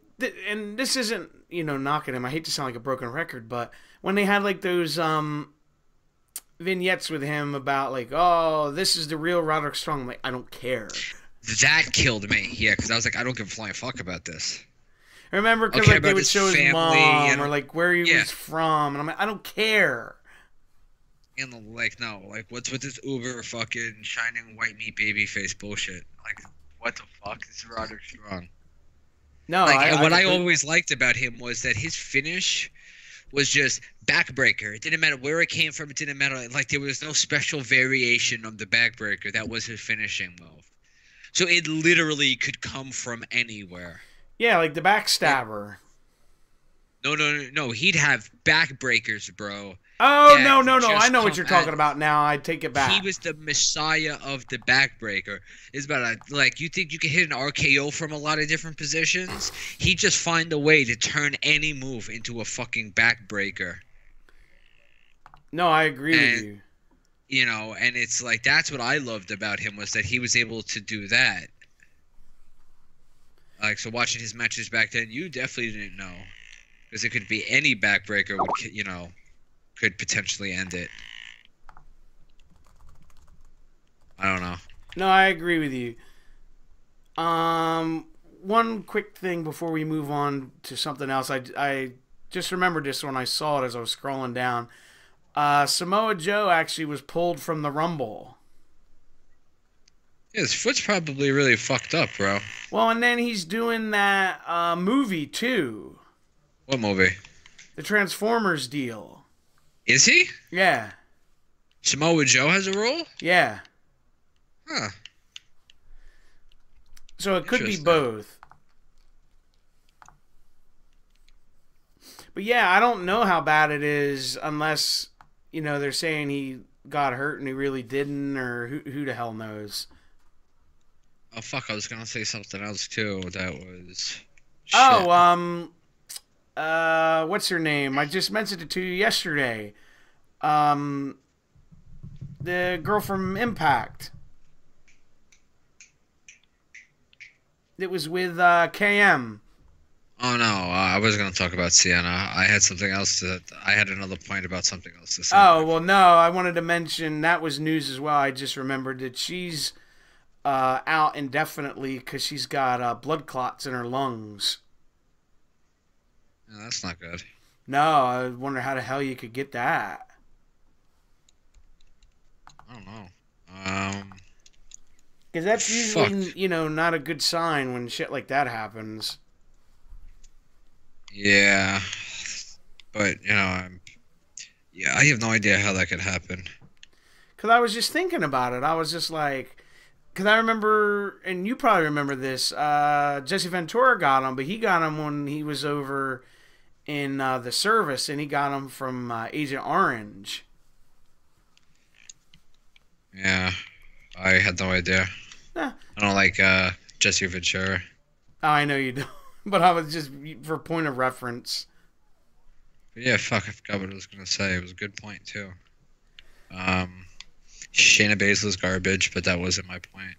and this isn't, knocking him. I hate to sound like a broken record, but when they had, like, those vignettes with him about, like, oh, this is the real Roderick Strong, I'm like, I don't care. That killed me. Yeah, because I was like, I don't give a flying fuck about this. I remember because Okay, like they about would his show his family mom or and like where he yeah, was from, and I'm like, I don't care. and like no, like what's with this uber fucking shining white meat baby face bullshit? Like what the fuck? This is Roderick Strong. No, Like, and I what I completely. always liked about him was that his finish was just backbreaker. It didn't matter where it came from. It didn't matter. Like there was no special variation of the backbreaker. That was his finishing move. So it literally could come from anywhere. Yeah, like the It, backstabber. no. He'd have backbreakers, bro. Oh That no, no, no! I just know what come you're at. talking about now. I take it He back. was the messiah of the backbreaker. It's about like you think you can hit an RKO from a lot of different positions. He just find a way to turn any move into a fucking backbreaker. No, I agree with And you. and it's like that's what I loved about him was that he was able to do that. Like so, watching his matches back then, you definitely didn't know because it could be any backbreaker would could potentially end it. I don't know. No, I agree with you. One quick thing before we move on to something else. I just remembered this when I saw it as I was scrolling down. Samoa Joe actually was pulled from the Rumble. Yeah, his foot's probably really fucked up, bro. Well, and then he's doing that movie too, What movie? the Transformers deal. Is he? Yeah, Samoa Joe has a role? yeah. Huh. So it could be Interesting. both. But yeah, I don't know how bad it is unless they're saying he got hurt and he really didn't, or who the hell knows. Oh fuck! I was gonna say something else too. That was shit. Oh, what's her name? I just mentioned it to you yesterday. Um, the girl from Impact. It was with KM. Oh no, I was gonna talk about Sienna. I had something else to. I had another point about something else to say. Oh, well, no, I wanted to mention that was news as well. I just remembered that she's out indefinitely because she's got blood clots in her lungs. Yeah, that's not good. No, I wonder how the hell you could get that. I don't know. Um, Because that's fuck. usually, not a good sign when shit like that happens. Yeah, but yeah, I have no idea how that could happen. Because I was just thinking about it. I was just like, because I remember, and you probably remember this, Jesse Ventura got him, but he got him when he was over in the service, and he got him from Agent Orange. Yeah, I had no idea. Eh, I don't like Jesse Ventura. I know you don't, but I was just for point of reference. But yeah, fuck, I forgot what I was gonna say. It was a good point too. Um, Shayna Baszler's garbage, but that wasn't my point.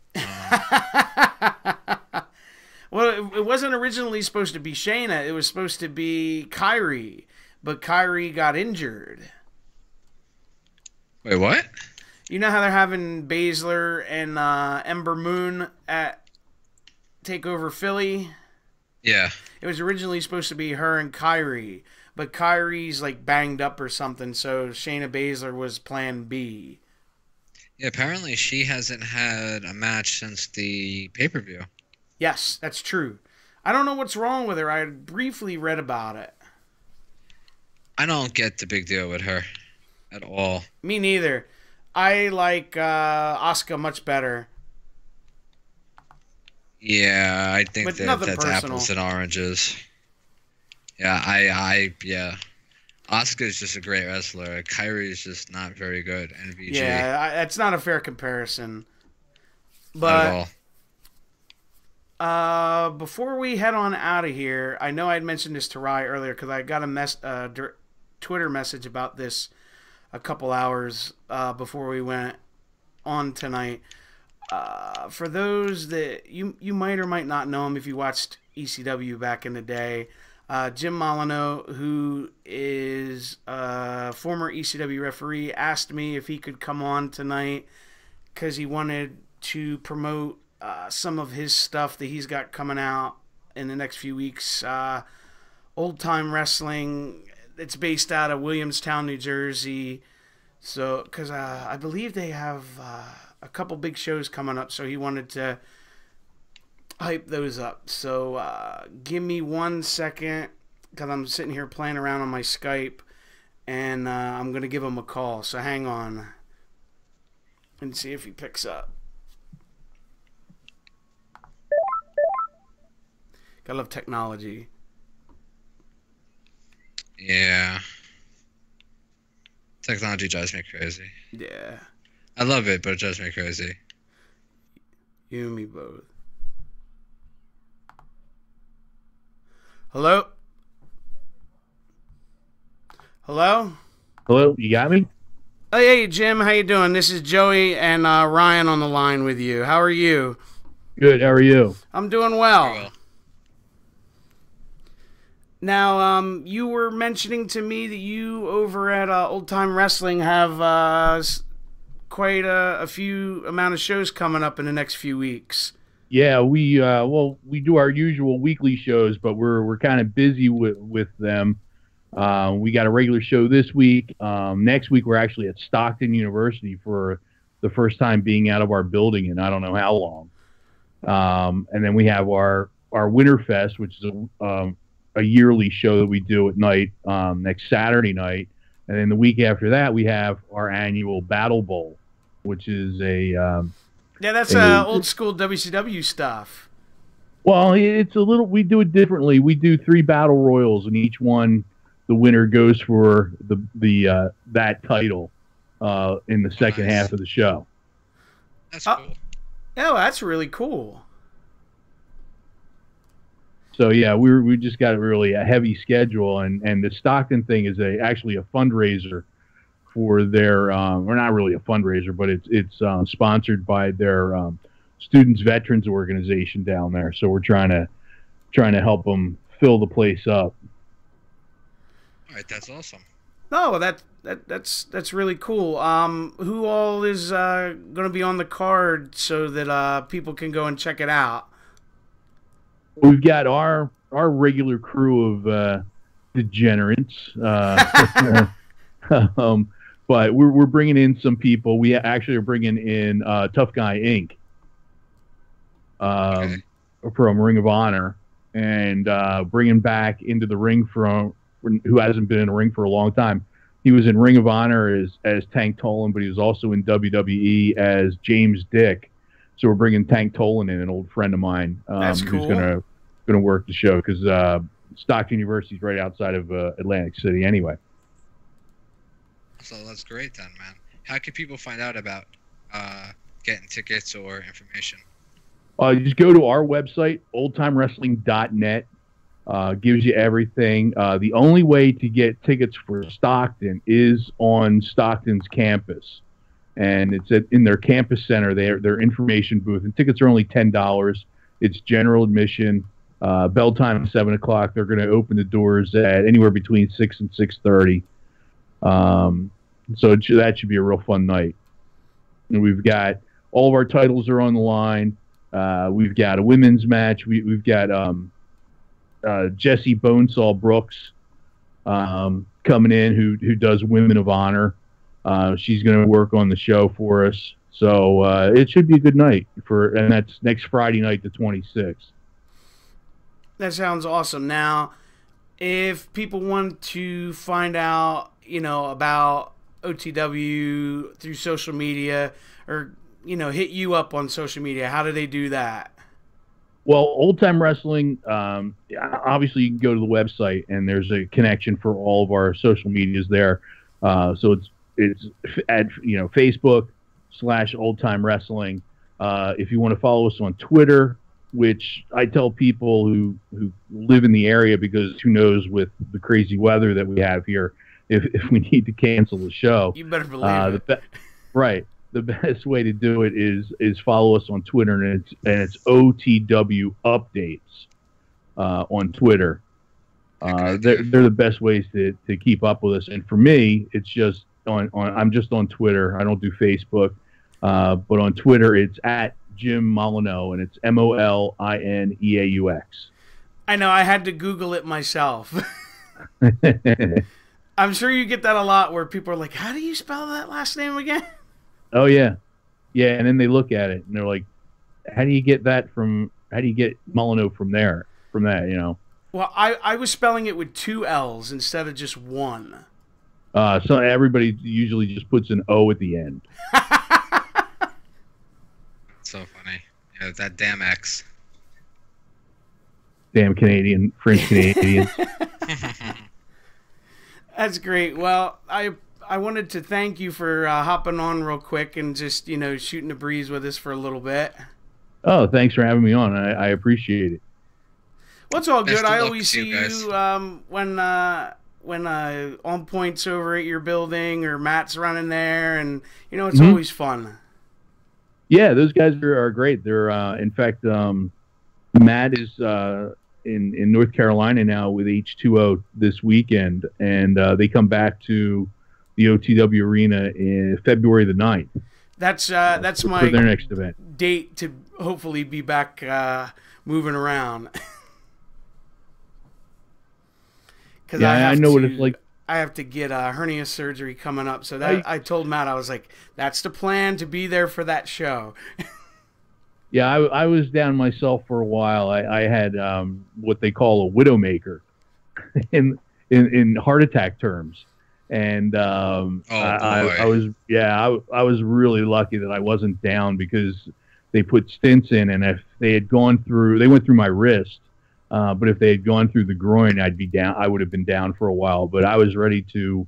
Well, it wasn't originally supposed to be Shayna. It was supposed to be Kyrie, but Kyrie got injured. Wait, what? You know how they're having Baszler and Ember Moon at Takeover Philly? Yeah. It was originally supposed to be her and Kyrie, but Kyrie's like banged up or something, so Shayna Baszler was Plan B. Yeah, apparently she hasn't had a match since the pay-per-view. Yes, that's true. I don't know what's wrong with her. I briefly read about it. I don't get the big deal with her at all. Me neither. I like Asuka much better. Yeah, I think But that nothing that's personal. apples and oranges. Yeah, yeah. Asuka's just a great wrestler. Kyrie is just not very good. NVG. Yeah, that's not a fair comparison. Not at But all. before we head on out of here, I know I had mentioned this to Rye earlier because I got a Twitter message about this a couple hours before we went on tonight. For those that you might or might not know him if you watched ECW back in the day, Jim Molineaux, who is a former ECW referee, asked me if he could come on tonight because he wanted to promote some of his stuff that he's got coming out in the next few weeks. Old Time Wrestling. It's based out of Williamstown, New Jersey. So, because I believe they have a couple big shows coming up, so he wanted to hype those up. So, give me 1 second, because I'm sitting here playing around on my Skype, and I'm going to give him a call. So, hang on and see if he picks up. Gotta love technology. Yeah. Technology drives me crazy. Yeah. I love it, but it drives me crazy. You and me both. Hello? Hello? Hello, you got me? Oh, hey, Jim, how you doing? This is Joey and Ryan on the line with you. How are you? Good, how are you? I'm doing well. Very well. Now, you were mentioning to me that you over at Old Time Wrestling have quite a few amount of shows coming up in the next few weeks. Yeah, we do our usual weekly shows, but we're kind of busy with them. We got a regular show this week. Next week we're actually at Stockton University for the first time being out of our building in I don't know how long. And then we have our Winterfest, which is a yearly show that we do at night, next Saturday night. And then the week after that, we have our annual Battle Bowl, which is yeah, that's old school WCW stuff. Well, it's a little, we do it differently. We do 3 battle royals, and each one, the winner goes for that title in the second half of the show. That's cool. Oh, that's really cool. So yeah, we just got really a heavy schedule, and the Stockton thing is actually a fundraiser for their, or not really a fundraiser, but it's sponsored by their Students Veterans Organization down there. So we're trying to help them fill the place up. All right, that's awesome. Oh, that's really cool. Who all is going to be on the card so that people can go and check it out? We've got our regular crew of degenerates, but we're bringing in some people. We actually are bringing in Tough Guy Inc. From Ring of Honor, and bringing back into the ring from who hasn't been in a ring for a long time. He was in Ring of Honor as Tank Tolan, but he was also in WWE as James Dick. So we're bringing Tank Tolan in, an old friend of mine, That's cool. who's gonna work the show, because Stockton University is right outside of Atlantic City anyway. So that's great then, man. How can people find out about getting tickets or information? You just go to our website, oldtimewrestling.net. Gives you everything. The only way to get tickets for Stockton is on Stockton's campus, and it's in their campus center, their information booth, and tickets are only $10. It's general admission. Bell time 7 o'clock. They're going to open the doors at anywhere between 6 and 6:30. So that should be a real fun night. And we've got all of our titles are on the line. We've got a women's match. We've got Jessie Bonesaw Brooks coming in, who does Women of Honor. She's going to work on the show for us. So it should be a good night and that's next Friday night, the 26th. That sounds awesome. Now, if people want to find out, about OTW through social media, or, hit you up on social media, how do they do that? Well, Old Time Wrestling, obviously you can go to the website, and there's a connection for all of our social medias there. So it's at Facebook/Old Time Wrestling. If you want to follow us on Twitter, which I tell people who live in the area, because who knows, with the crazy weather that we have here, if we need to cancel the show, you better believe it. Right. The best way to do it is follow us on Twitter, and it's OTW Updates on Twitter. They're the best ways to keep up with us. And for me, it's just I'm just on Twitter. I don't do Facebook, but on Twitter it's at Jim Molineaux, and it's Molineaux. I know. I had to Google it myself. I'm sure you get that a lot where people are like, "How do you spell that last name again?" Oh yeah, yeah. And then they look at it and they're like, "How do you get that from? How do you get Molineaux from there? From that, you know?" Well, I was spelling it with 2 L's instead of just one. So everybody usually just puts an O at the end. So funny. Yeah, that damn X. Damn Canadian, French Canadians. That's great. Well, I wanted to thank you for hopping on real quick and just, shooting the breeze with us for a little bit. Oh, thanks for having me on. I appreciate it. Well, it's all good. Best of I luck always to see you guys. you when On Point's over at your building or Matt's running there, and it's always fun. Yeah, those guys are great. They're in fact, Matt is in North Carolina now with H2O this weekend, and they come back to the OTW Arena in February the 9th. That's for my their next event. Date to hopefully be back moving around. Yeah, I know what it's like. I have to get hernia surgery coming up, so that I told Matt, I was like, "That's the plan, to be there for that show." Yeah, I was down myself for a while. I had what they call a widowmaker in heart attack terms, and I was really lucky that I wasn't down, because they put stents in, and if they had went through my wrist. But if they had gone through the groin, I'd be down. I would have been down for a while. But I was ready to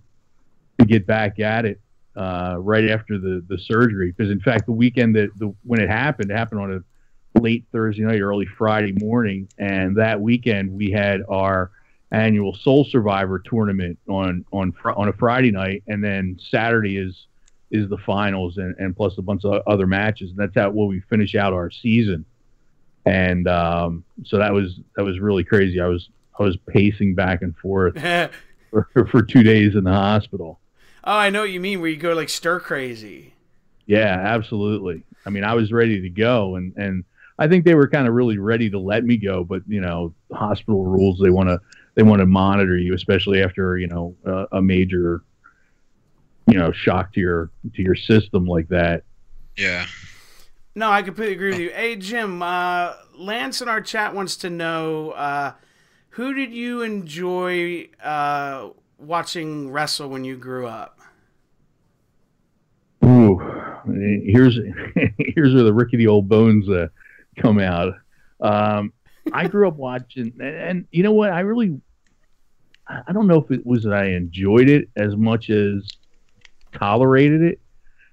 get back at it right after the surgery. Because in fact, the weekend when it happened on a late Thursday night, early Friday morning, and that weekend we had our annual Soul Survivor tournament on a Friday night, and then Saturday is the finals, and plus a bunch of other matches. And that's how we finish out our season. And so that was really crazy. I was pacing back and forth for 2 days in the hospital. Oh, I know what you mean, where you go like stir crazy. Yeah, absolutely. I mean, I was ready to go, and I think they were kind of really ready to let me go, but hospital rules, they want to monitor you, especially after a major shock to your system like that. Yeah. No, I completely agree with you. Hey, Jim, Lance in our chat wants to know, who did you enjoy watching wrestle when you grew up? Ooh, here's where the rickety old bones come out. I grew up watching, and you know what? I don't know if it was that I enjoyed it as much as tolerated it.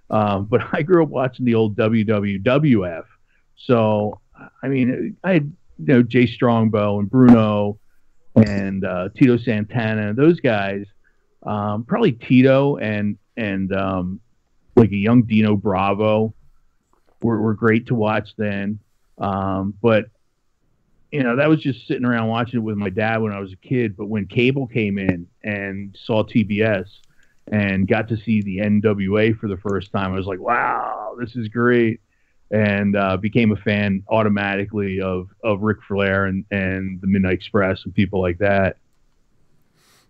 But I grew up watching the old WWF. So, I mean, I had, Jay Strongbow and Bruno and Tito Santana, those guys, probably Tito and like a young Dino Bravo were great to watch then. But, that was just sitting around watching it with my dad when I was a kid. But when cable came in and saw TBS, and got to see the NWA for the first time, I was like, wow, this is great. And became a fan automatically of Ric Flair and the Midnight Express and people like that.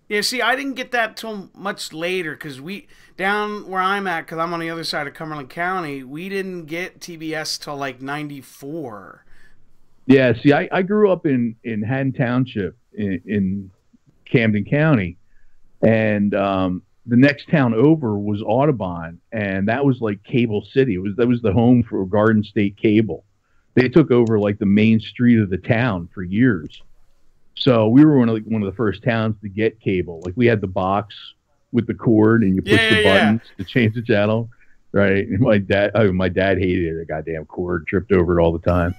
Yeah, see, I didn't get that till much later, because down where I'm at, because I'm on the other side of Cumberland County, we didn't get TBS till like 94. Yeah, see, I grew up in Haddon Township in Camden County, and the next town over was Audubon, and that was like Cable City. That was the home for Garden State Cable. They took over like the main street of the town for years. So we were one of the first towns to get cable. Like we had the box with the cord, and you push the buttons to change the channel. Right? And my dad hated it. The goddamn cord, tripped over it all the time.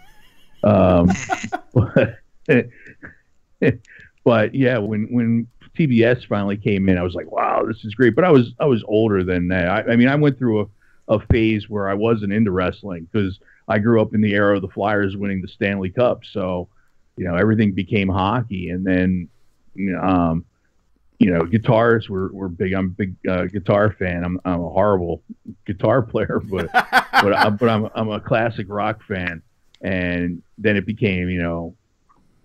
But yeah, when TBS finally came in, I was like, wow, this is great. But I was older than that. I mean, I went through a phase where I wasn't into wrestling, because I grew up in the era of the Flyers winning the Stanley Cup. So, everything became hockey. And then, guitarists were big. I'm a big guitar fan. I'm a horrible guitar player, but I'm a classic rock fan. And then it became,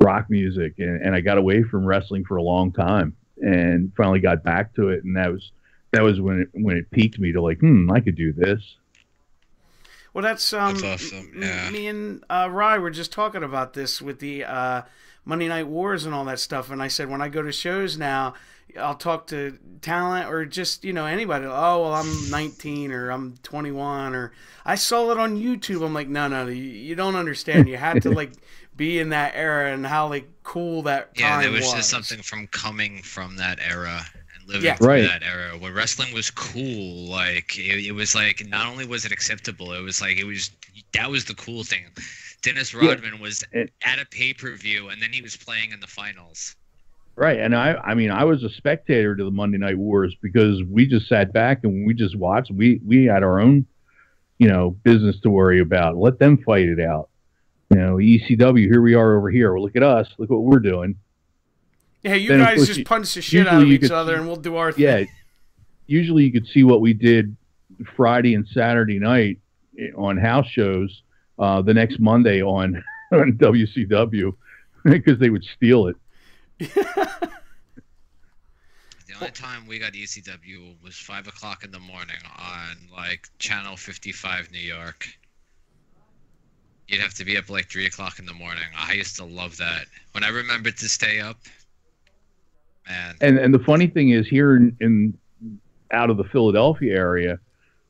rock music, and I got away from wrestling for a long time, and finally got back to it, and that was when it piqued me to like, I could do this. Well, that's awesome. Yeah. Me and Rye were just talking about this with the Monday Night Wars and all that stuff, and I said when I go to shows now, I'll talk to talent or just anybody. Oh, well, I'm 19 or I'm 21 or I saw it on YouTube. I'm like, no, you don't understand. You had to like be in that era and how like cool that time was. Yeah, there was just something from coming from that era and living through that era where wrestling was cool. Like it was like not only was it acceptable, it was like that was the cool thing. Dennis Rodman was at a pay-per-view and then he was playing in the finals. Right, and I mean, I was a spectator to the Monday Night Wars because we just sat back and we just watched. We had our own, business to worry about. Let them fight it out. ECW, here we are over here. Well, look at us. Look what we're doing. Yeah, you guys just punch the shit out of each other and we'll do our thing. Yeah, usually you could see what we did Friday and Saturday night on house shows the next Monday on WCW because they would steal it. The only time we got ECW was 5 o'clock in the morning on like Channel 55 New York. You'd have to be up like 3 o'clock in the morning. I used to love that. When I remembered to stay up, man. And the funny thing is, here in out of the Philadelphia area,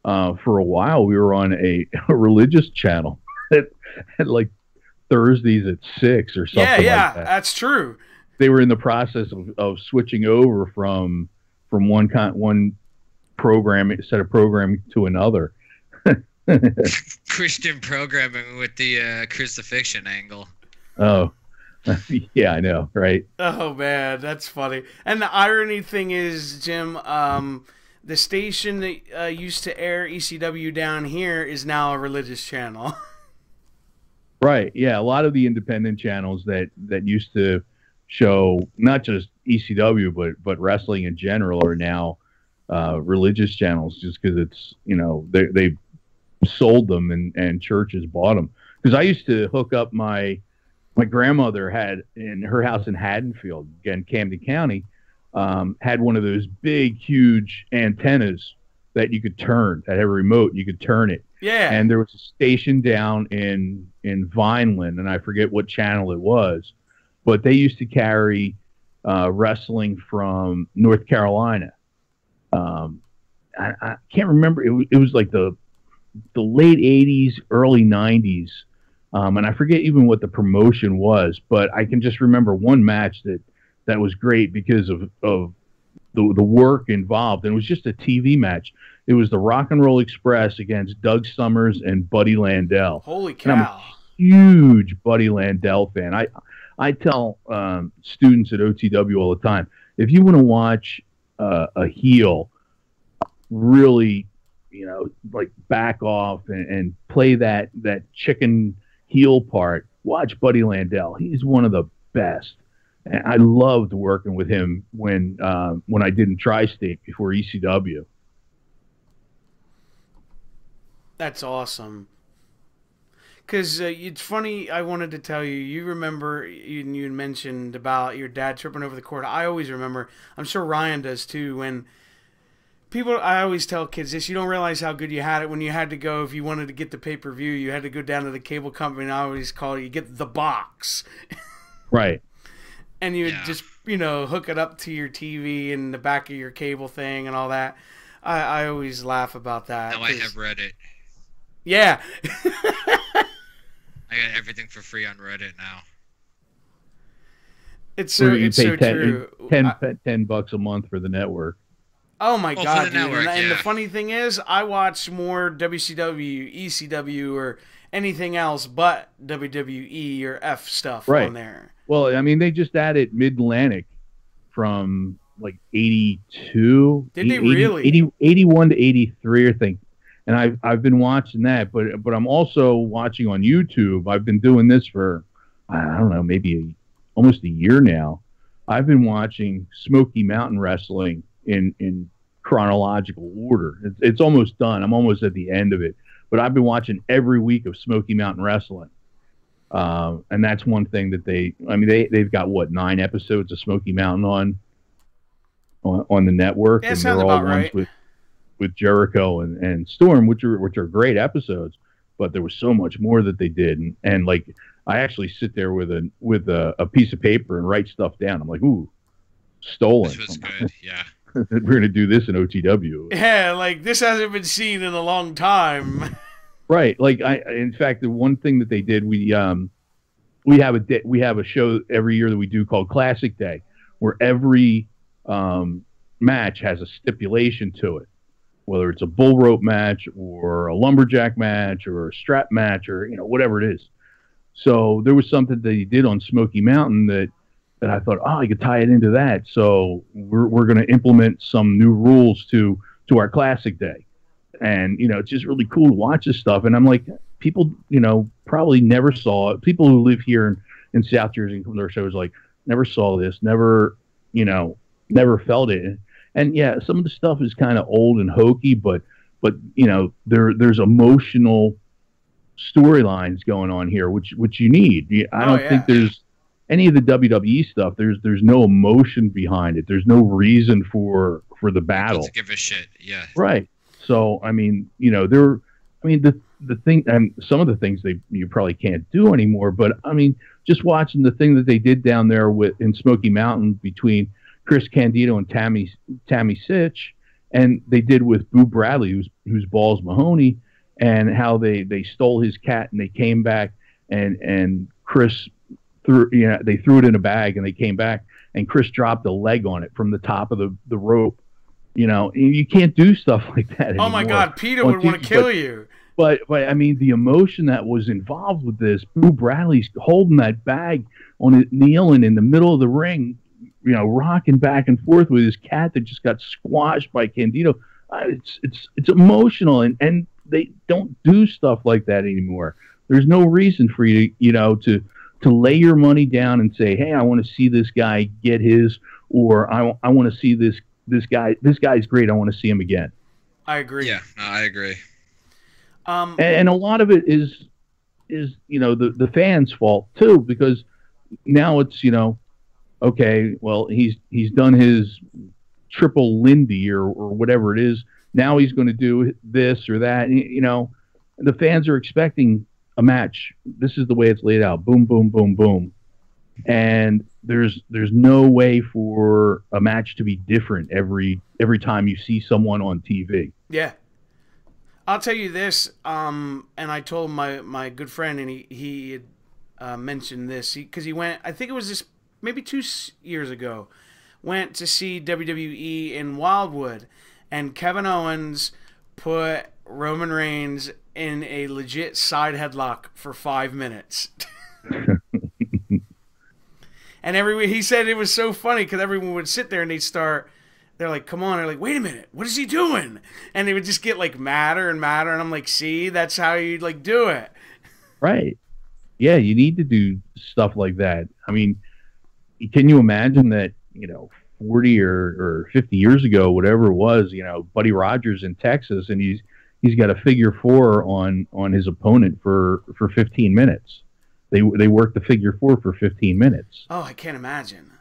for a while we were on a religious channel at like Thursdays at 6 or something. Yeah, like that. That's true. They were in the process of switching over from one program set of programming to another. Christian programming with the crucifixion angle. Oh, yeah, I know, right? Oh man, that's funny. And the irony thing is, Jim, the station that used to air ECW down here is now a religious channel. Right. Yeah, a lot of the independent channels that used to show not just ECW but wrestling in general are now religious channels just because it's they sold them and churches bought them. Because I used to hook up my grandmother had in her house in Haddonfield, again Camden County, had one of those big huge antennas that you could turn, that had a remote, you could turn it. Yeah. And there was a station down in Vineland, and I forget what channel it was, but they used to carry wrestling from North Carolina. I can't remember. It was like the late 80s, early 90s. And I forget even what the promotion was, but I can just remember one match that was great because of the work involved. And it was just a TV match. It was the Rock and Roll Express against Doug Summers and Buddy Landel. Holy cow. And I'm a huge Buddy Landel fan. I tell students at OTW all the time, if you want to watch a heel really, like back off and play that chicken heel part, watch Buddy Landel. He's one of the best. And I loved working with him when I did in Tri-State before ECW. That's awesome. Because it's funny, I wanted to tell you, you remember, you mentioned about your dad tripping over the cord. I always remember, I'm sure Ryan does too, when I always tell kids this, you don't realize how good you had it when you had to go, if you wanted to get the pay-per-view, you had to go down to the cable company, and I always call it, you get the box. Right. And you would just, hook it up to your TV in the back of your cable thing and all that. I always laugh about that. Now I have Reddit. Yeah. I got everything for free on Reddit now. It's so true. $10 a month for the network. Oh my God, for the network, and the funny thing is, I watch more WCW, ECW, or anything else but WWE or F stuff on there. Well, I mean, they just added Mid-Atlantic from like 82. Did they really? 81 to 83, I think. And I've been watching that, but I'm also watching on YouTube. I've been doing this for, I don't know, maybe almost a year now. I've been watching Smoky Mountain Wrestling in chronological order. It's almost done. I'm almost at the end of it. But I've been watching every week of Smoky Mountain Wrestling. And that's one thing that they've got, what, 9 episodes of Smoky Mountain on the network. Yeah, and sounds they're all about ones right. with Jericho and Storm, which are great episodes. But there was so much more that they did. And like, I actually sit there with a piece of paper and write stuff down. I'm like, ooh, stolen. This was good, yeah. We're going to do this in OTW. Yeah, like, this hasn't been seen in a long time. Right. Like, in fact, the one thing that they did, we have a show every year that we do called Classic Day, where every match has a stipulation to it, whether it's a bull rope match or a lumberjack match or a strap match or whatever it is. So there was something that he did on Smoky Mountain that I thought, I could tie it into that. So we're going to implement some new rules to our Classic Day. And, it's just really cool to watch this stuff. And I'm like, people, probably never saw it. People who live here in South Jersey and come to our shows, like, never saw this, never felt it. And yeah, some of the stuff is kind of old and hokey, but there's emotional storylines going on here, which you need. I don't think there's any of the WWE stuff. There's no emotion behind it. There's no reason for the battle. To give a shit, yeah. Right. So the thing, and some of the things you probably can't do anymore. But I mean, just watching the thing that they did down there in Smoky Mountain between Chris Candido and Tammy Sitch, and they did with Boo Bradley, who's Balls Mahoney, and how they stole his cat and they came back and Chris they threw it in a bag and they came back and Chris dropped a leg on it from the top of the rope. You can't do stuff like that anymore. Oh my God, Peter would want to kill you. But I mean, the emotion that was involved with this, Boo Bradley's holding that bag kneeling in the middle of the ring, rocking back and forth with his cat that just got squashed by Candido. It's emotional, and they don't do stuff like that anymore. There's no reason for you to lay your money down and say, hey, I want to see this guy get his, or I want to see this guy's great. I want to see him again. I agree. Yeah, no, I agree. And a lot of it is the fans' fault too, because now it's okay, well, he's done his triple Lindy or whatever it is. Now he's going to do this or that. The fans are expecting a match. This is the way it's laid out. Boom, boom, boom, boom. And there's no way for a match to be different every time you see someone on TV. Yeah. I'll tell you this, and I told my good friend, and he had mentioned this, because he went, I think it was this maybe 2 years ago, went to see WWE in Wildwood, and Kevin Owens put Roman Reigns in a legit side headlock for 5 minutes. And he said it was so funny because everyone would sit there and they're like, come on. They're like, wait a minute. What is he doing? And they would just get like madder and madder. And I'm like, see, that's how you like do it. Right. Yeah. You need to do stuff like that. I mean, can you imagine that, 40 or 50 years ago, whatever it was, Buddy Rogers in Texas, and he's got a figure 4 on his opponent for 15 minutes. They worked the figure 4 for 15 minutes. Oh, I can't imagine.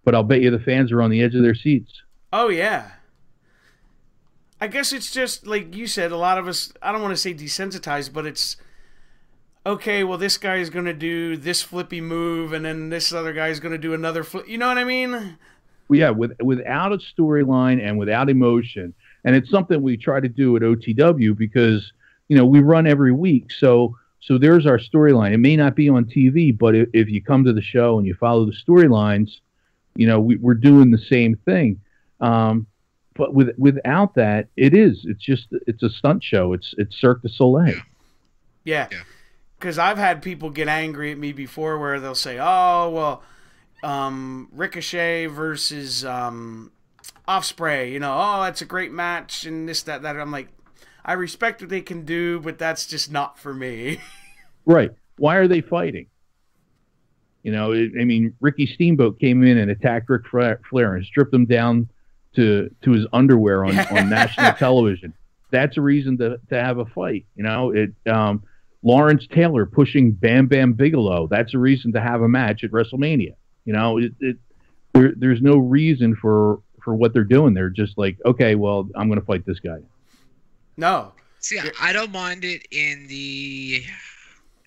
But I'll bet you the fans are on the edge of their seats. Oh, yeah. I guess it's just, like you said, a lot of us, I don't want to say desensitized, but it's, okay, well, this guy is going to do this flippy move, and then this other guy is going to do another flip. You know what I mean? Well, yeah, without a storyline and without emotion. And it's something we try to do at OTW because, we run every week. So there's our storyline. It may not be on TV, but if you come to the show and you follow the storylines, we're doing the same thing. But without that, it's a stunt show. It's Cirque du Soleil. Yeah. Because I've had people get angry at me before where they'll say, oh, well, Ricochet versus Ospreay, oh, that's a great match and this, that. I'm like, I respect what they can do, but that's just not for me. Right. Why are they fighting? Ricky Steamboat came in and attacked Ric Flair and stripped him down to his underwear on national television. That's a reason to have a fight. You know, Lawrence Taylor pushing Bam Bam Bigelow. That's a reason to have a match at WrestleMania. You know, there's no reason for what they're doing. They're just like, okay, well, I'm going to fight this guy. No. See, I don't mind it in the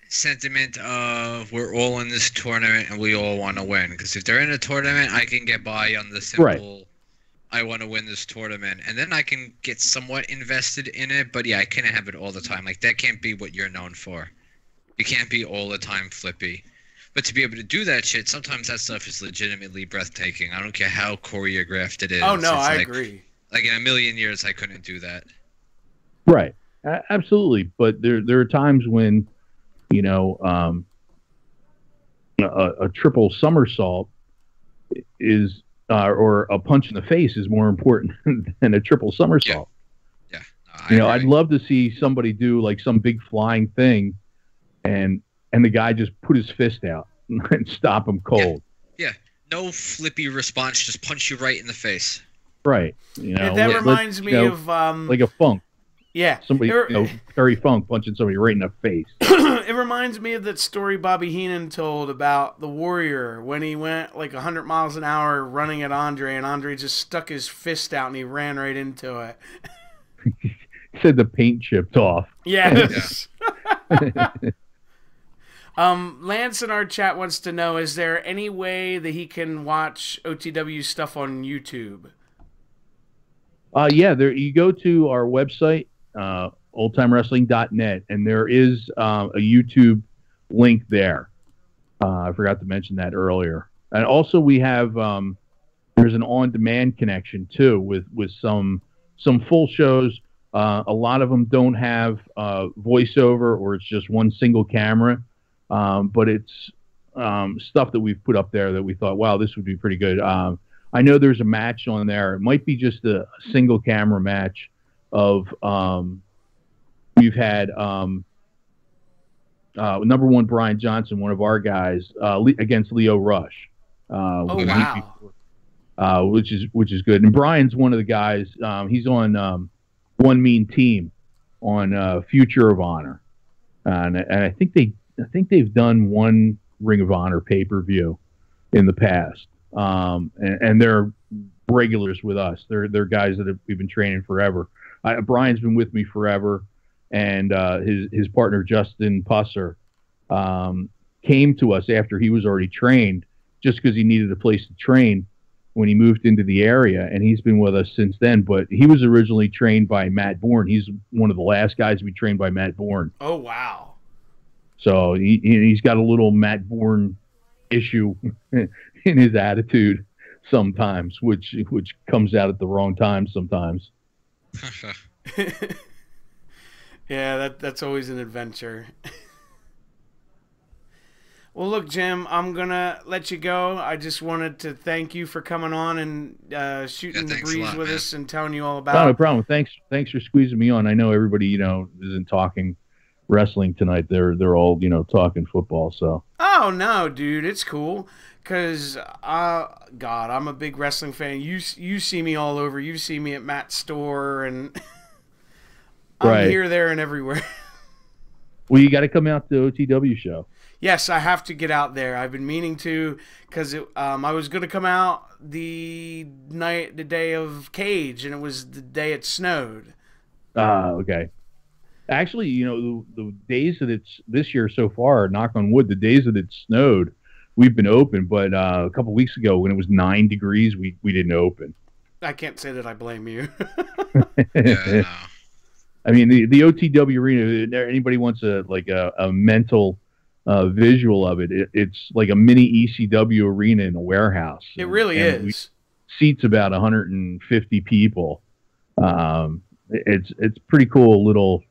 sentiment of we're all in this tournament and we all want to win. Because if they're in a tournament, I can get by on the simple, right. I want to win this tournament. And then I can get somewhat invested in it. But yeah, I can't have it all the time. Like, that can't be what you're known for. You can't be all the time flippy. But to be able to do that shit, sometimes that stuff is legitimately breathtaking. I don't care how choreographed it is. Oh, no, I agree. Like, in a million years, I couldn't do that. Right. Absolutely. But there are times when, you know, a triple somersault is, or a punch in the face is more important than a triple somersault. Yeah. You know, I'd love to see somebody do like some big flying thing and the guy just put his fist out and stop him cold. Yeah. No flippy response, just punch you right in the face. Right. You know, that reminds me of like a Funk. Yeah. Somebody, Terry Funk punching somebody right in the face. It reminds me of that story Bobby Heenan told about the Warrior when he went like 100 miles an hour running at Andre, and Andre just stuck his fist out and he ran right into it. He said the paint chipped off. Yes. Lance in our chat wants to know, is there any way that he can watch OTW stuff on YouTube? Yeah, there you go to our website, oldtimewrestling.net, and there is a YouTube link there. I forgot to mention that earlier. And also we have there's an on-demand connection too with some full shows. A lot of them don't have voiceover, or it's just one single camera. But it's stuff that we've put up there that we thought, wow, this would be pretty good. I know there's a match on there. It might be just a single camera match of we've had number one Brian Johnson, one of our guys, against Leo Rush. Which is good. And Brian's one of the guys. He's on One Mean Team on Future of Honor, and I think they've done one Ring of Honor pay-per-view in the past. And they're regulars with us. They're guys that we've been training forever. Brian's been with me forever, and his partner Justin Pusser came to us after he was already trained, just because he needed a place to train when he moved into the area, and he's been with us since then. But he was originally trained by Matt Bourne. He's one of the last guys to be trained by Matt Bourne. Oh, wow. So he's got a little Matt Bourne issue in his attitude sometimes, which comes out at the wrong time sometimes. Yeah, that's always an adventure. Well, look, Jim, I'm going to let you go. I just wanted to thank you for coming on and shooting the breeze with us and telling you all about it. No problem. Thanks for squeezing me on. I know everybody, isn't talking wrestling tonight. They're all, talking football, so. Oh, no, dude, it's cool. Because, God, I'm a big wrestling fan. You see me all over. You see me at Matt's store, and I'm here, there, and everywhere. Well, you got to come out to the OTW show. Yes, I have to get out there. I've been meaning to, because I was going to come out the day of Cage, and it was the day it snowed. Okay. Actually, the days that it's this year so far, knock on wood, the days that it snowed, we've been open. But a couple weeks ago, when it was 9 degrees, we didn't open. I can't say that I blame you. Yeah, no. I mean, the OTW arena. Anybody wants a mental visual of it? It's like a mini ECW arena in a warehouse. It really is. Seats about 150 people. It's pretty cool little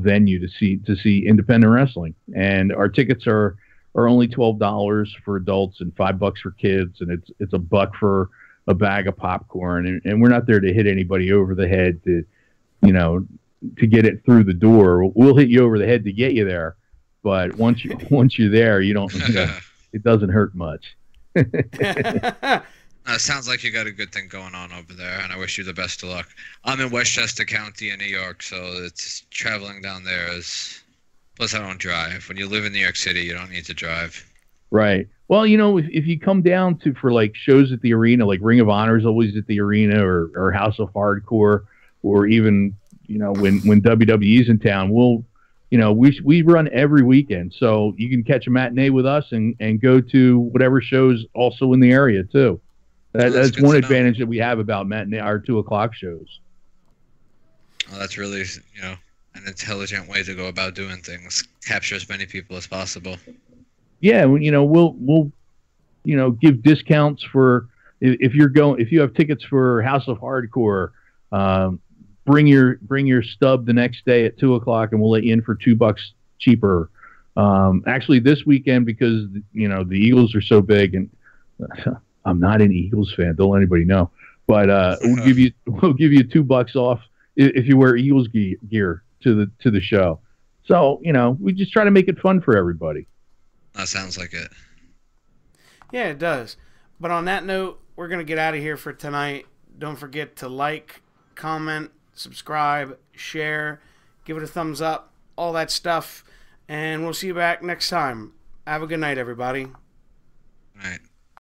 venue to see independent wrestling, and our tickets are only $12 for adults and $5 for kids, and it's $1 for a bag of popcorn, and we're not there to hit anybody over the head to get it through the door. We'll hit you over the head to get you there, but once you're there, you don't it doesn't hurt much. Sounds like you got a good thing going on over there, and I wish you the best of luck. I'm in Westchester County in New York, so it's traveling down there is. Plus, I don't drive. When you live in New York City, you don't need to drive. Right. Well, if you come down to for like shows at the arena, like Ring of Honor is always at the arena, or House of Hardcore, or even when WWE's in town, we run every weekend, so you can catch a matinee with us and go to whatever shows also in the area too. That's one advantage that we have about matinee, our 2 o'clock shows. Well, that's really, an intelligent way to go about doing things. Capture as many people as possible. Yeah, we'll give discounts for if you have tickets for House of Hardcore. Bring your stub the next day at 2 o'clock, and we'll let you in for $2 cheaper. Actually, this weekend, because the Eagles are so big, and I'm not an Eagles fan. Don't let anybody know. But we'll give you $2 off if you wear Eagles gear to the show. So we just try to make it fun for everybody. That sounds like it. Yeah, it does. But on that note, we're gonna get out of here for tonight. Don't forget to like, comment, subscribe, share, give it a thumbs up, all that stuff, and we'll see you back next time. Have a good night, everybody. All right.